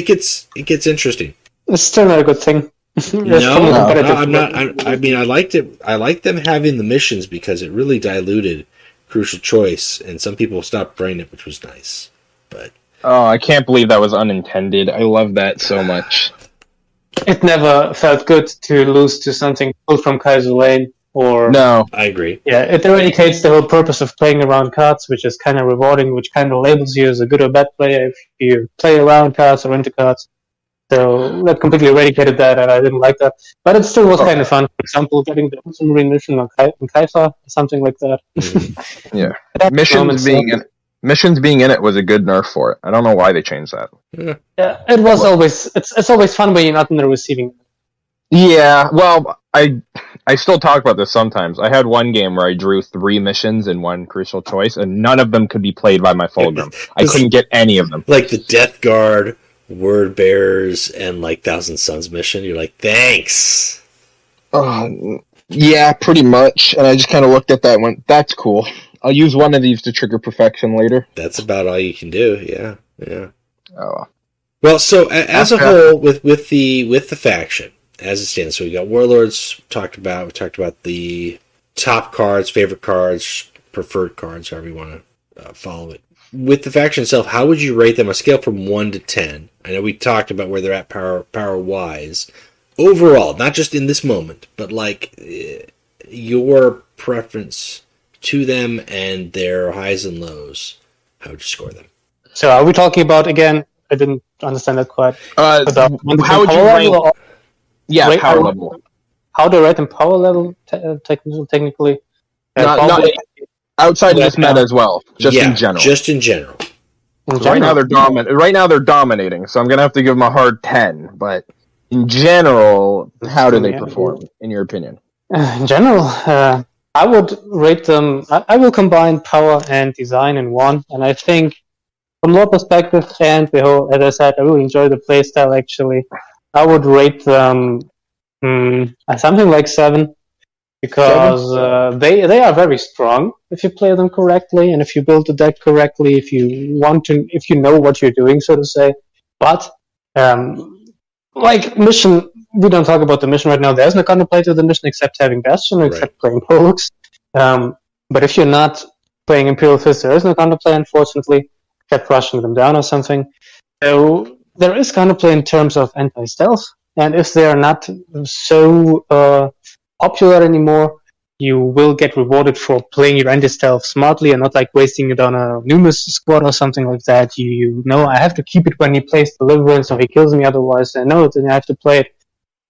interesting. It's still not a good thing. I'm not. I liked it. I liked them having the missions because it really diluted Crucial Choice, and some people stopped playing it, which was nice. But I can't believe that was unintended. I love that so much. It never felt good to lose to something pulled from Kaiser Lane. No, I agree. Yeah, it eradicates the whole purpose of playing around cards, which is kind of rewarding, which kind of labels you as a good or bad player if you play around cards or into cards. So that completely eradicated that, and I didn't like that. But it still was kind of fun. For example, getting the Ultramarine mission on Kaifa, something like that. Yeah. Missions being in it was a good nerf for it. I don't know why they changed that. Yeah, it was always it's always fun when you're not in the receiving. Yeah, well, I still talk about this sometimes. I had one game where I drew 3 missions in one crucial choice, and none of them could be played by my Fulgrim. I couldn't get any of them. Like the Death Guard, Word Bearers, and like Thousand Suns mission. You're like, thanks. Yeah, pretty much. And I just kind of looked at that and went, that's cool. I'll use one of these to trigger perfection later. That's about all you can do. Yeah. Oh. Well, so as a whole, with the faction as it stands, so we got Warlords talked about. We talked about the top cards, favorite cards, preferred cards, however you want to follow it. With the faction itself, how would you rate them on a scale from 1 to 10? I know we talked about where they're at power wise overall, not just in this moment, but like your preference to them and their highs and lows. How would you score them? So are we talking about, again, I didn't understand that quite. How would you rate? Yeah, power level. How do I rate them power level, technically? Not outside of this meta as well, in general. Just in general. Right now they're dominating, so I'm going to have to give them a hard 10, but in general, how do they perform, in your opinion? In general, I would rate them. I will combine power and design in one, and I think from your perspective and the whole, as I said, I really enjoy the playstyle. Actually, I would rate them something like 7, because they are very strong if you play them correctly and if you build the deck correctly. If you know what you're doing, so to say. But like mission. We don't talk about the mission right now. There's no counterplay to the mission except having Bastion or except playing Pollux. But if you're not playing Imperial Fist, there is no counterplay, unfortunately, except rushing them down or something. So there is counterplay in terms of anti-stealth, and if they are not so popular anymore, you will get rewarded for playing your anti-stealth smartly and not like wasting it on a Numus squad or something like that. You know, I have to keep it when he plays Deliverance or he kills me, otherwise I know it and I have to play it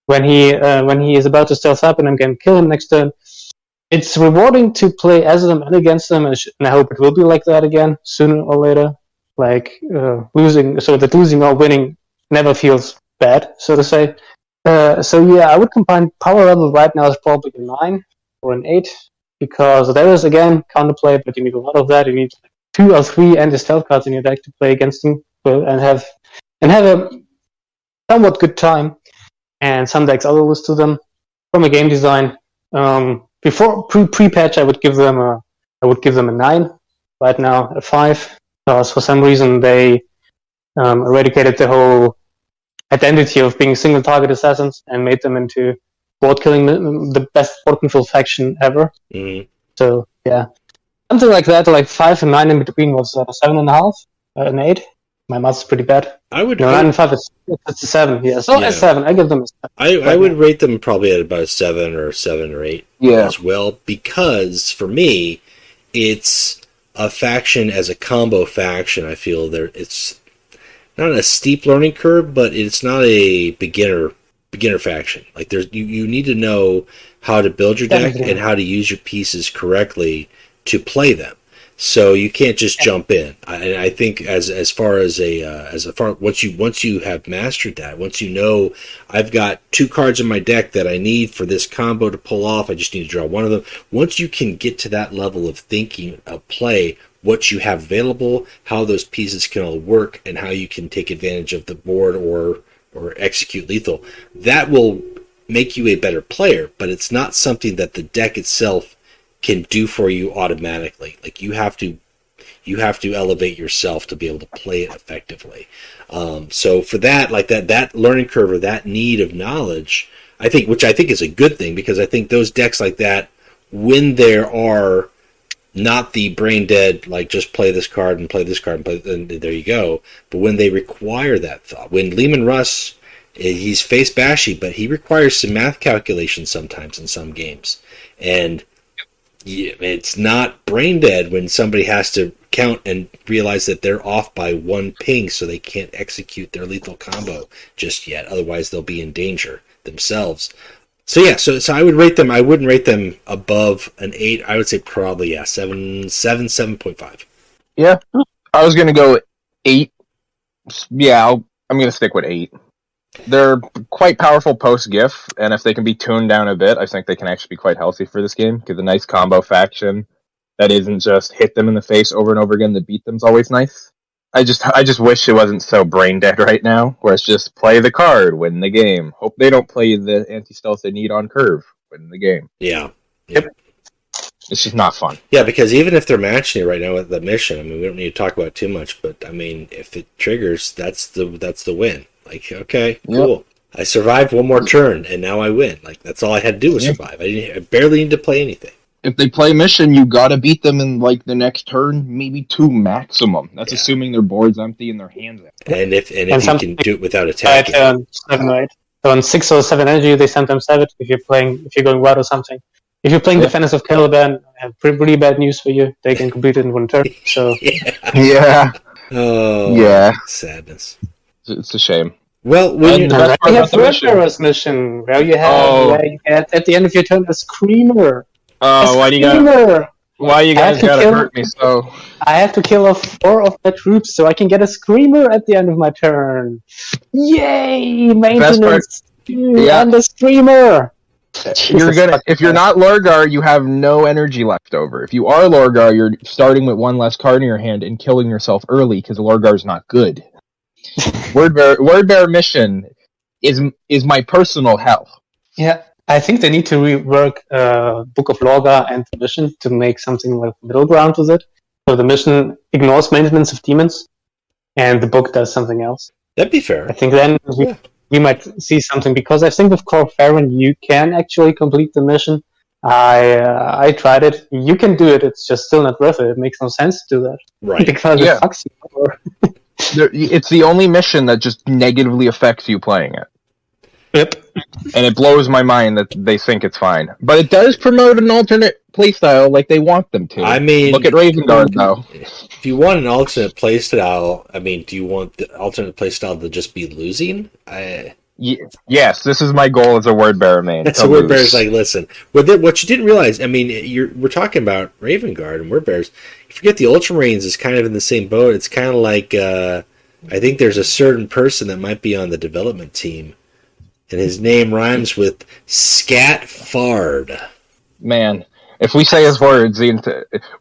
when he is about to stealth up and I'm going to kill him next turn. It's rewarding to play as them and against them, and I hope it will be like that again sooner or later. Like losing or winning never feels bad, so to say. So yeah, I would combine power level right now is probably a 9 or an 8, because there is again counterplay, but you need a lot of that. You need 2 or 3 anti-stealth cards in your deck to play against them and have a somewhat good time. And some decks are lose to them. From a game design, before pre-patch, I would give them a 9. Right now, a 5, because for some reason they eradicated the whole identity of being single target assassins and made them into board killing, the best board control faction ever. Mm-hmm. So yeah, something like that, like 5 and 9 in between was 7.5, an 8. My math's pretty bad. 9 and 5 it's a 7. Yeah, so a 7. I give them a 7. I would rate them probably at about 7 or 8 as well, because for me, it's a faction as a combo faction. I feel it's not a steep learning curve, but it's not a beginner faction. Like you need to know how to build your deck and how to use your pieces correctly to play them. So you can't just jump in. I think as far as once you have mastered that, once you know I've got 2 cards in my deck that I need for this combo to pull off, I just need to draw one of them. Once you can get to that level of thinking of play, what you have available, how those pieces can all work, and how you can take advantage of the board or execute lethal, that will make you a better player. But it's not something that the deck itself can do for you automatically. Like you have to elevate yourself to be able to play it effectively. So for that, like that learning curve or that need of knowledge, which I think is a good thing, because I think those decks like that, when there are not the brain dead, like just play this card and play this card and play, and there you go. But when they require that thought, when Lehman Russ, he's face bashy, but he requires some math calculations sometimes in some games, and it's not brain dead when somebody has to count and realize that they're off by 1 ping, so they can't execute their lethal combo just yet. Otherwise, they'll be in danger themselves. So yeah, so I would rate them. I wouldn't rate them above an 8. I would say probably 7.5. Yeah, I was gonna go 8. Yeah, I'm gonna stick with 8. They're quite powerful post-GIF, and if they can be tuned down a bit, I think they can actually be quite healthy for this game. Give a nice combo faction that isn't just hit them in the face over and over again to beat them's always nice. I just wish it wasn't so brain dead right now, where it's just play the card, win the game. Hope they don't play the anti-stealth they need on curve, win the game. Yeah. Yep. It's just not fun. Yeah, because even if they're matching it right now with the mission, I mean, we don't need to talk about it too much, but I mean, if it triggers, that's the win. Like, okay, cool. Yep. I survived one more turn, and now I win. Like, that's all I had to do was survive. I barely need to play anything. If they play mission, you gotta beat them in, like, the next turn, maybe 2 maximum. That's assuming their board's empty and their hand's empty. And if you can do it without attacking. 7, right? So on 6 or 7 energy, they sometimes have it if you're going wild or something. If you're playing Defenders of Caliban, I have pretty bad news for you. They can complete it in 1 turn, so... Yeah. Oh, yeah. Sadness. It's a shame. Well, when you have Wordbearer's mission, where you get at the end of your turn a Screamer. Oh, why you guys gotta hurt me so? I have to kill off 4 of my troops so I can get a Screamer at the end of my turn. Yay! Maintenance and a Screamer. If you're not Lorgar, you have no energy left over. If you are Lorgar, you're starting with 1 less card in your hand and killing yourself early because Lorgar's not good. Wordbearer mission is my personal hell. Yeah, I think they need to rework Book of Lorgar and the mission to make something like middle ground with it. So the mission ignores maintenance of demons, and the book does something else. That'd be fair. I think then we might see something, because I think with Core Farron you can actually complete the mission. I tried it. You can do it. It's just still not worth it. It makes no sense to do that. Right. Because it fucks you over. It's the only mission that just negatively affects you playing it. Yep. And it blows my mind that they think it's fine. But it does promote an alternate playstyle like they want them to. I mean... Look at Ravengard, though. If you want an alternate playstyle, I mean, do you want the alternate playstyle to just be losing? Yes, this is my goal as a Wordbearer main. That's a Wordbearer's like, listen. What you didn't realize, I mean, we're talking about Ravengard and Wordbearers. You forget the Ultramarines is kind of in the same boat. It's kind of like, I think there's a certain person that might be on the development team, and his name rhymes with Scat Fard. Man, if we say his words,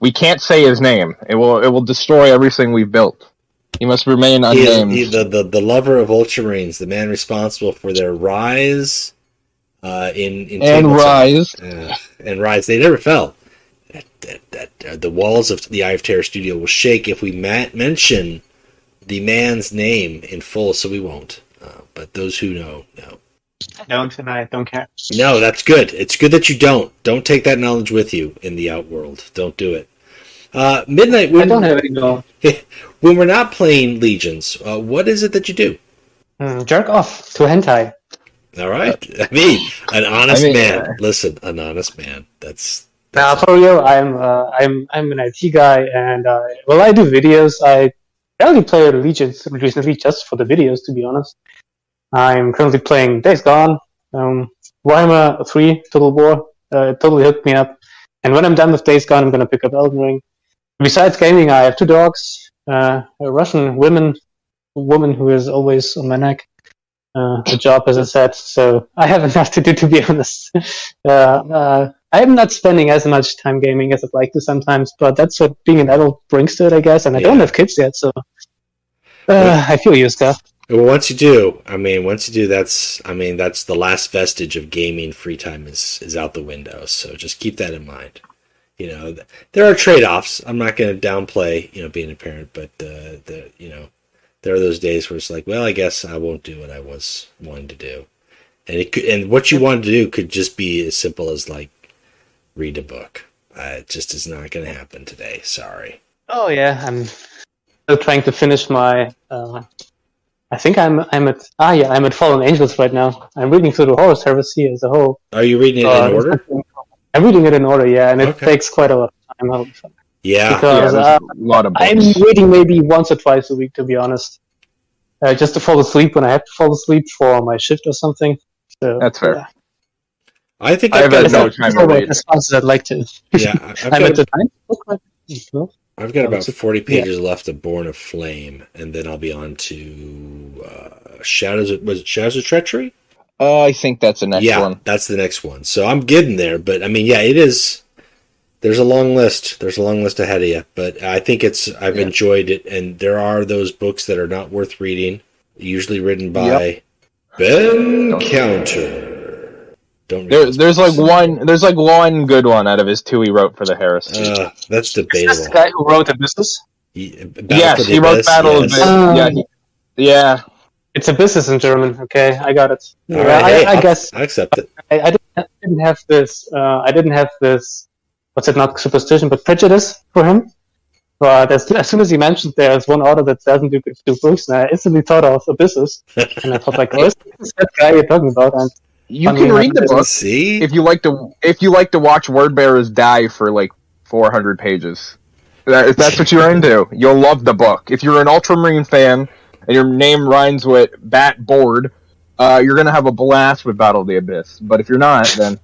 we can't say his name. It will destroy everything we've built. He must remain unnamed. The lover of Ultramarines, the man responsible for their rise and rise. And rise. They never fell. The walls of the Eye of Terror studio will shake if we mention the man's name in full, so we won't. But those who know. Don't, and I don't care. No, that's good. It's good that you don't. Don't take that knowledge with you in the outworld. Don't do it. Midnight. I don't have any knowledge. When we're not playing Legions, what is it that you do? Jerk off to hentai. All right. I mean, an honest man. Listen, an honest man. That's now for real. I'm an IT guy, and I do videos. I barely play Legions recently, just for the videos, to be honest. I'm currently playing Days Gone, Warhammer 3 Total War. It totally hooked me up. And when I'm done with Days Gone, I'm going to pick up Elden Ring. Besides gaming, I have 2 dogs, a Russian woman who is always on my neck, a job, as I said. So I have enough to do, to be honest. I am not spending as much time gaming as I'd like to sometimes, but that's what being an adult brings to it, I guess. And I don't have kids yet, so I feel you, Scott. Well, once you do, that's the last vestige of gaming. Free time is out the window. So just keep that in mind. You know, there are trade-offs. I'm not going to downplay, being a parent, but there are those days where it's like, well, I guess I won't do what I was wanting to do, and what you wanted to do could just be as simple as like read a book. It just is not going to happen today. Sorry. Oh yeah, I'm still trying to finish my. I think I'm at Fallen Angels right now. I'm reading through the Horus Heresy as a whole. Are you reading it in order? I'm reading it in order, yeah, and it takes quite a lot of time. Yeah. Because there's a lot of books. I'm reading maybe once or twice a week, to be honest. Just to fall asleep when I have to fall asleep for my shift or something. So, That's fair. Yeah. I think I I've have got had no about, time to Always read. as fast as I'd like to. yeah, I'm at the time. I've got about 40 pages left of Born of Flame, and then I'll be on to Shadows of Treachery? I think that's the next one. That's the next one. So I'm getting there, but I mean, yeah, it is. There's a long list. There's a long list ahead of you, but I think I've enjoyed it, and there are those books that are not worth reading, usually written by Ben Counter. Don't read There's like one good one out of his two he wrote for the Heresy. That's Is this debatable. the guy who wrote Abyss? Yes, he wrote Battle of Abyss. Yeah. It's Abyss in German. Okay, I got it. All right, I guess I accept it. I didn't have this. I didn't have this. What's it? Not superstition, but prejudice for him. But as soon as he mentioned there's one author that doesn't do books, and I instantly thought of Abysses, and I thought like, oh, is that guy you're talking about? And You can read the book See? if you like to watch word bearers die for like 400 pages. If that's what you're into, you'll love the book. If you're an Ultramarine fan and your name rhymes with Bat Board, you're gonna have a blast with Battle of the Abyss. But if you're not, then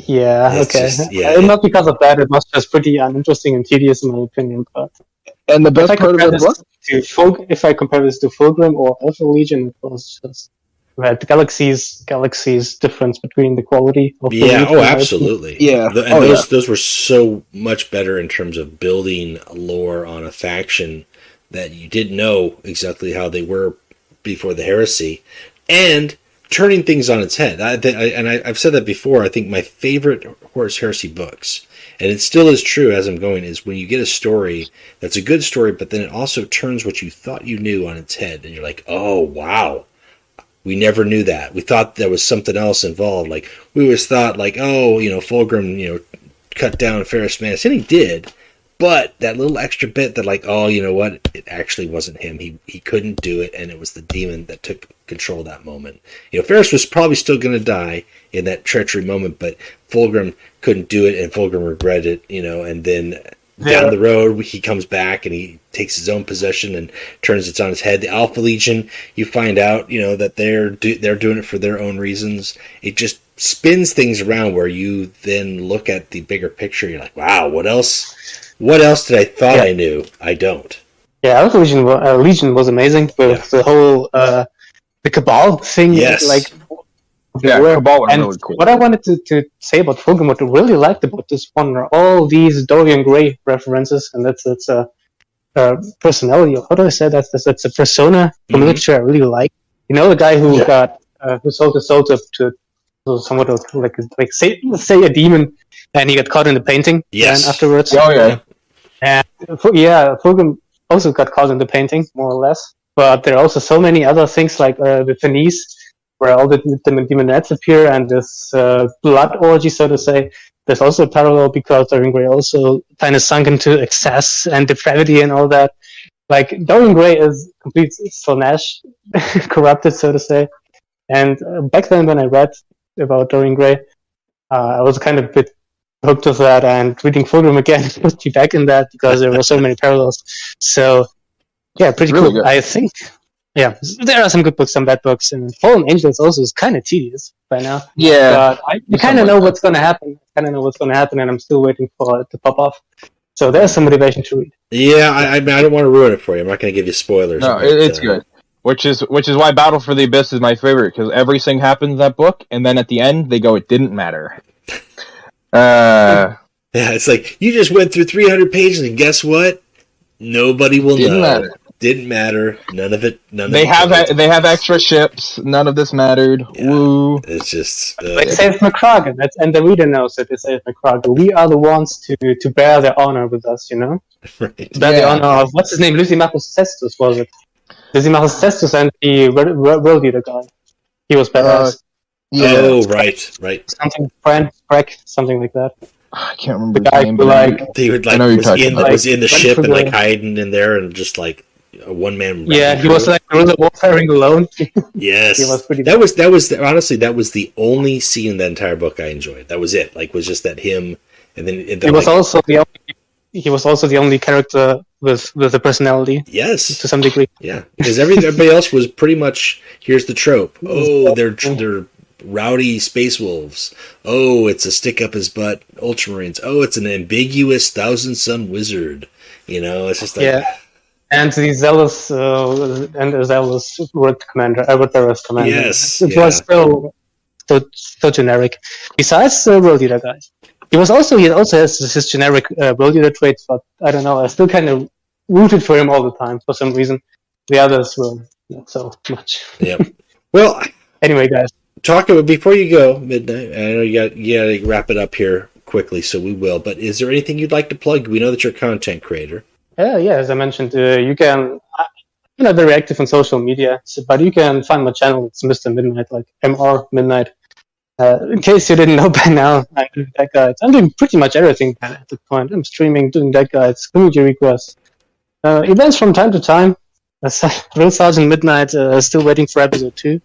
yeah, It's okay. just- Not because of that. It was just pretty uninteresting and tedious in my opinion. But and the best if I part of compare the this book, if I compare this to Fulgrim or Alpha Legion, it was just galaxies difference between the quality of the Yeah, read, oh, in my absolutely. Yeah. And those were so much better in terms of building lore on a faction that you didn't know exactly how they were before the heresy, and turning things on its head. I've said that before. I think my favorite Horus Heresy books, and it still is true as I'm going, is when you get a story that's a good story, but then it also turns what you thought you knew on its head, and you're like, oh, wow. We never knew that. We thought there was something else involved. Like, we always thought, like, oh, Fulgrim, cut down Ferrus Manus. And he did. But that little extra bit that, like, oh, you know what? It actually wasn't him. He couldn't do it, and it was the demon that took control that moment. Ferrus was probably still going to die in that treachery moment, but Fulgrim couldn't do it, and Fulgrim regretted it, and then down the road, he comes back and he takes his own possession and turns it on his head. The Alpha Legion, you find out, that they're doing it for their own reasons. It just spins things around where you then look at the bigger picture. You're like, wow, what else did I thought I knew? I don't. Yeah, Alpha Legion was amazing with the whole the Cabal thing. Yes. Like, Cabal were and really cool. what I wanted to say about Fulgrim, what I really liked about this one are all these Dorian Gray references, and that's a personality. How do I say that? That's a persona from literature I really like. The guy who got who sold his soul to somewhat of like say a demon, and he got caught in the painting. Yes. And afterwards. Oh yeah. And Fulgrim also got caught in the painting, more or less. But there are also so many other things like the Fenice, where all the demonettes appear, and this blood orgy, so to say. There's also a parallel because Dorian Gray also kind of sunk into excess and depravity and all that. Like, Dorian Gray is complete Slanesh, corrupted, so to say. And back then when I read about Dorian Gray, I was kind of a bit hooked with that, and reading Fulgrim again put me back in that because there were so many parallels. So, yeah, pretty Really cool. good. I think, yeah, there are some good books, some bad books, and Fallen Angels also is kind of tedious by now. Yeah. But I kind of know what's going to happen. And I'm still waiting for it to pop off. So there's some motivation to read. Yeah, I don't want to ruin it for you. I'm not going to give you spoilers. No, but, it's good. Which is why Battle for the Abyss is my favorite, because everything happens in that book, and then at the end they go, it didn't matter. Yeah, it's like, you just went through 300 pages, and guess what? Nobody will Didn't know. matter. Didn't matter. None of it. They have extra ships. None of this mattered. Yeah. Woo. It's just. They saved McCragen, and the reader knows that they saved McCragen. We are the ones to bear their honor with us, Right. Bear the honor of, what's his name? Lysimachus Cestus, was it? Lysimachus Cestus and the world leader guy. He was badass. Oh, right. Something, Frank, something like that. I can't remember The his guy name. who, But like, He would I know you're talking about. was in the Went ship for and like the- hiding in there and just like a one man. Yeah, he was like guerrilla warfaring alone. Yes, he was pretty that was honestly that was the only scene in that entire book I enjoyed. That was it. Like, was just that him, and then He was also the he was also the only character with a personality. Yes, to some degree. Yeah, because everybody else was pretty much, here's the trope. Oh, they're rowdy space wolves. Oh, it's a stick up his butt Ultramarines. Oh, it's an ambiguous Thousand Sun wizard. It's just like and the zealous word commander, terrorist commander. Yes, it was so generic. Besides World Eater guys, he also has his generic World Eater traits, but I don't know. I still kind of rooted for him all the time for some reason. The others were not so much. Yep. Well, anyway, guys, before you go, Midnight. I know you got to wrap it up here quickly, so we will. But is there anything you'd like to plug? We know that you're a content creator. Yeah. As I mentioned, you can. I'm not very active on social media, but you can find my channel. It's Mr. Midnight, like MR Midnight. In case you didn't know by now, I'm doing deck guides. I'm doing pretty much everything at the point. I'm streaming, doing deck guides, community requests, events from time to time. Real Sergeant Midnight still waiting for episode 2.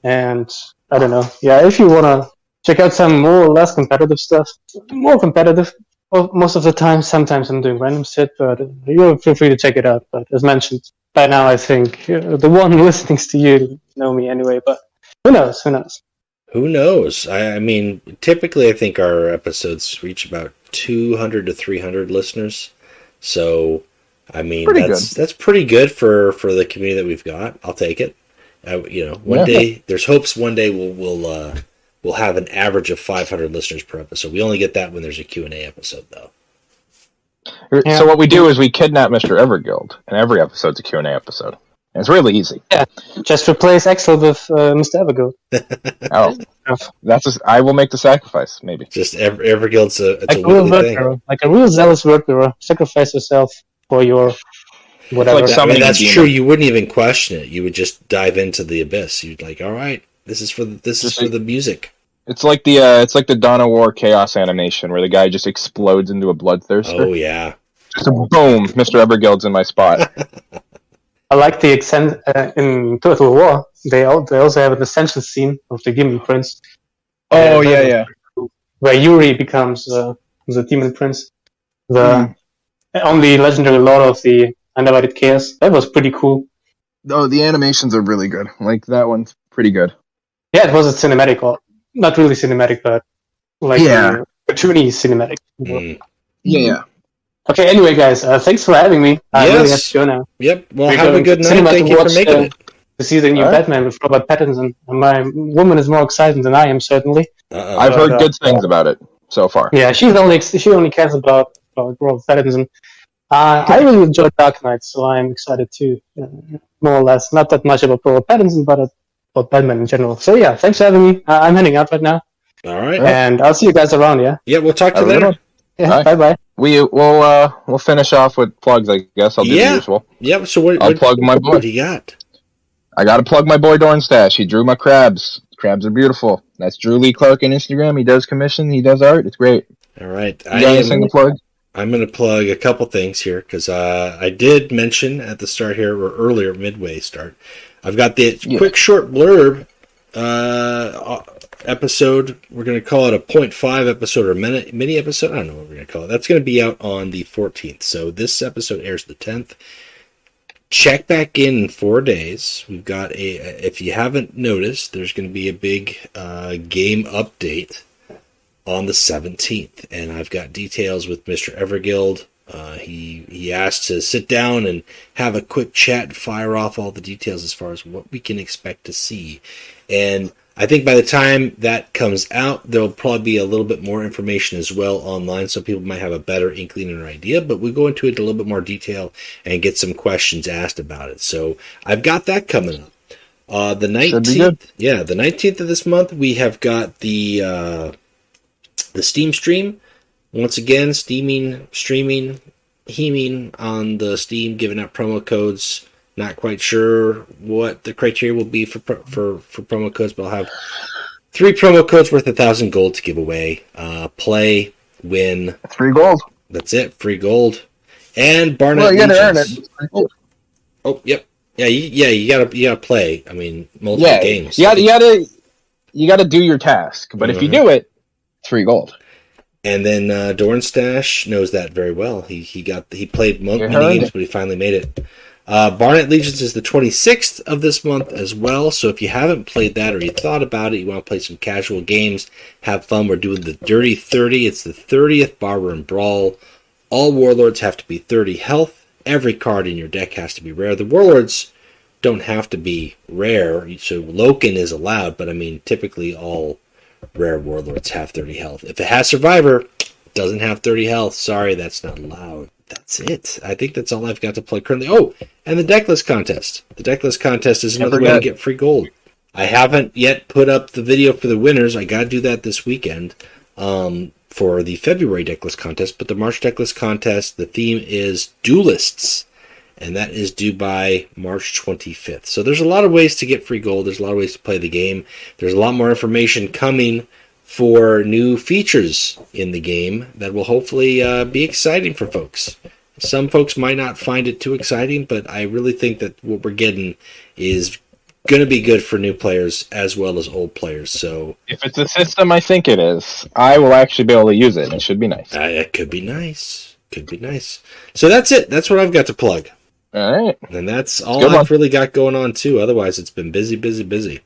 And I don't know. Yeah, if you want to check out some more or less competitive stuff, more competitive most of the time. Sometimes I'm doing random shit, but you feel free to check it out. But as mentioned, by now I think the one listening to you know me anyway, but who knows? Who knows? I mean, typically I think our episodes reach about 200 to 300 listeners. So, I mean, that's pretty good for the community that we've got. I'll take it. One day, there's hopes one day we'll have an average of 500 listeners per episode. We only get that when there's a Q&A episode, though. Yeah. So what we do is we kidnap Mr. Everguild, and every episode's a Q&A episode. And it's really easy. Yeah, just replace Axel with Mr. Everguild. I will make the sacrifice, maybe. Just Everguild's it's like a real word bearer, like a real zealous word bearer. Sacrifice yourself for your whatever. Like that's true. You wouldn't even question it. You would just dive into the abyss. You'd like, all right, this is for the music. It's like the Dawn of War chaos animation where the guy just explodes into a bloodthirster. Oh yeah. Just boom, Mr. Everguild's in my spot. I like the extent in Total War. They also have an ascension scene of the Demon Prince. Oh yeah. Where Yuri becomes the Demon Prince, the only legendary lord of the Undivided Chaos. That was pretty cool. Oh, the animations are really good. Like that one's pretty good. Yeah, it was a cinematic, or not really cinematic, but like a cartoony cinematic. Yeah. Okay, anyway, guys, thanks for having me. I really have to go now. Yep, well, have a good night. Thank you for making it. To see the new Batman with Robert Pattinson. My woman is more excited than I am, certainly. I've heard good things about it so far. Yeah, she only cares about Robert Pattinson. I really enjoyed Dark Knight, so I'm excited too, more or less. Not that much about Robert Pattinson, but about Batman in general. So yeah, thanks for having me. I'm heading out right now. All right. And I'll see you guys around, yeah? Yeah, we'll talk to you later. Yeah, bye-bye. We'll finish off with plugs, I guess. I'll do the usual. Yep, so I'll plug my boy. What do you got? I gotta plug my boy Dornstash. He drew my crabs. Crabs are beautiful. That's Drew Lee Clark on Instagram. He does commission. He does art. It's great. All right. You got anything to plug? I'm going to plug a couple things here because I did mention at the start here, or earlier, midway start. I've got the quick short blurb episode. We're going to call it a 0.5 episode or mini episode. I don't know what we're going to call it. That's going to be out on the 14th. So this episode airs the 10th. Check back in 4 days. We've got if you haven't noticed, there's going to be a big game update on the 17th, and I've got details with Mr. Everguild. He asked to sit down and have a quick chat and fire off all the details as far as what we can expect to see. And I think by the time that comes out, there'll probably be a little bit more information as well online, so people might have a better inkling or idea, but we'll go into it in a little bit more detail and get some questions asked about it. So I've got that coming up. The 19th, the 19th of this month, we have got the Steam stream. Once again, streaming, heaming on the Steam, giving out promo codes. Not quite sure what the criteria will be for promo codes, but I'll have 3 promo codes worth 1,000 gold to give away. Play, win. 3 gold. That's it. Free gold. And Barnett. Well, you gotta earn it. Oh, yep. Yeah, you gotta play. I mean, multiple games. You gotta do your task. But if you do it, 3 gold. And then Dornstash knows that very well. He played many games, but he finally made it. Barnet Legions is the 26th of this month as well. So if you haven't played that or you thought about it, you want to play some casual games, have fun. We're doing the Dirty 30. It's the 30th Barber and Brawl. All Warlords have to be 30 health. Every card in your deck has to be rare. The Warlords don't have to be rare, so Loken is allowed, but I mean, typically all rare Warlords have 30 health. If it has Survivor, it doesn't have 30 health. Sorry, that's not allowed. That's it. I think that's all I've got to play currently. Oh, and the Decklist Contest. The Decklist Contest is another way to get free gold. I haven't yet put up the video for the winners. I got to do that this weekend for the February Decklist Contest. But the March Decklist Contest, the theme is Duelists. And that is due by March 25th. So there's a lot of ways to get free gold. There's a lot of ways to play the game. There's a lot more information coming for new features in the game that will hopefully be exciting for folks. Some folks might not find it too exciting, but I really think that what we're getting is going to be good for new players as well as old players. So if it's a system I think it is, I will actually be able to use it. It should be nice. It could be nice. Could be nice. So that's it. That's what I've got to plug. All right. And that's all I've really got going on, too. Otherwise, it's been busy, busy, busy.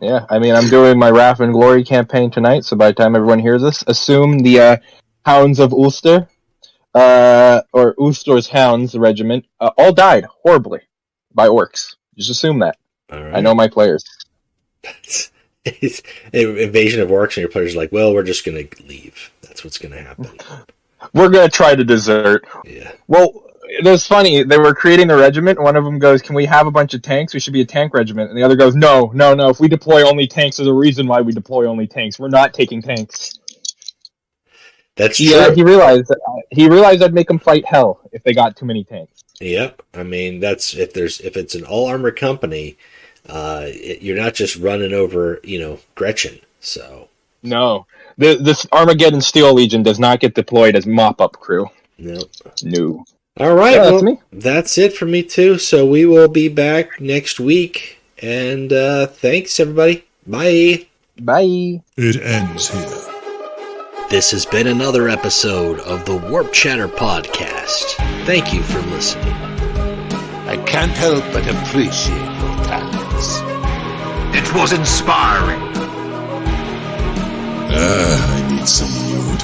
Yeah, I mean, I'm doing my Wrath and Glory campaign tonight, so by the time everyone hears this, assume the Hounds of Ulster, or Ulster's Hounds Regiment, all died horribly by orcs. Just assume that. All right. I know my players. It's an invasion of orcs, and your players are like, well, we're just going to leave. That's what's going to happen. We're going to try to desert. Yeah. Well, it was funny. They were creating a regiment. One of them goes, can we have a bunch of tanks? We should be a tank regiment. And the other goes, no. If we deploy only tanks, there's a reason why we deploy only tanks. We're not taking tanks. That's true. Yeah, he realized I'd make them fight hell if they got too many tanks. Yep. I mean, that's if it's an all-armor company, you're not just running over, Gretchen. So no. This Armageddon Steel Legion does not get deployed as mop-up crew. Nope. No. All right, that's me. That's it for me too. So we will be back next week, and thanks everybody. Bye. Bye. It ends here. This has been another episode of the Warp Chatter Podcast. Thank you for listening. I can't help but appreciate your talents. It was inspiring. I need some nude.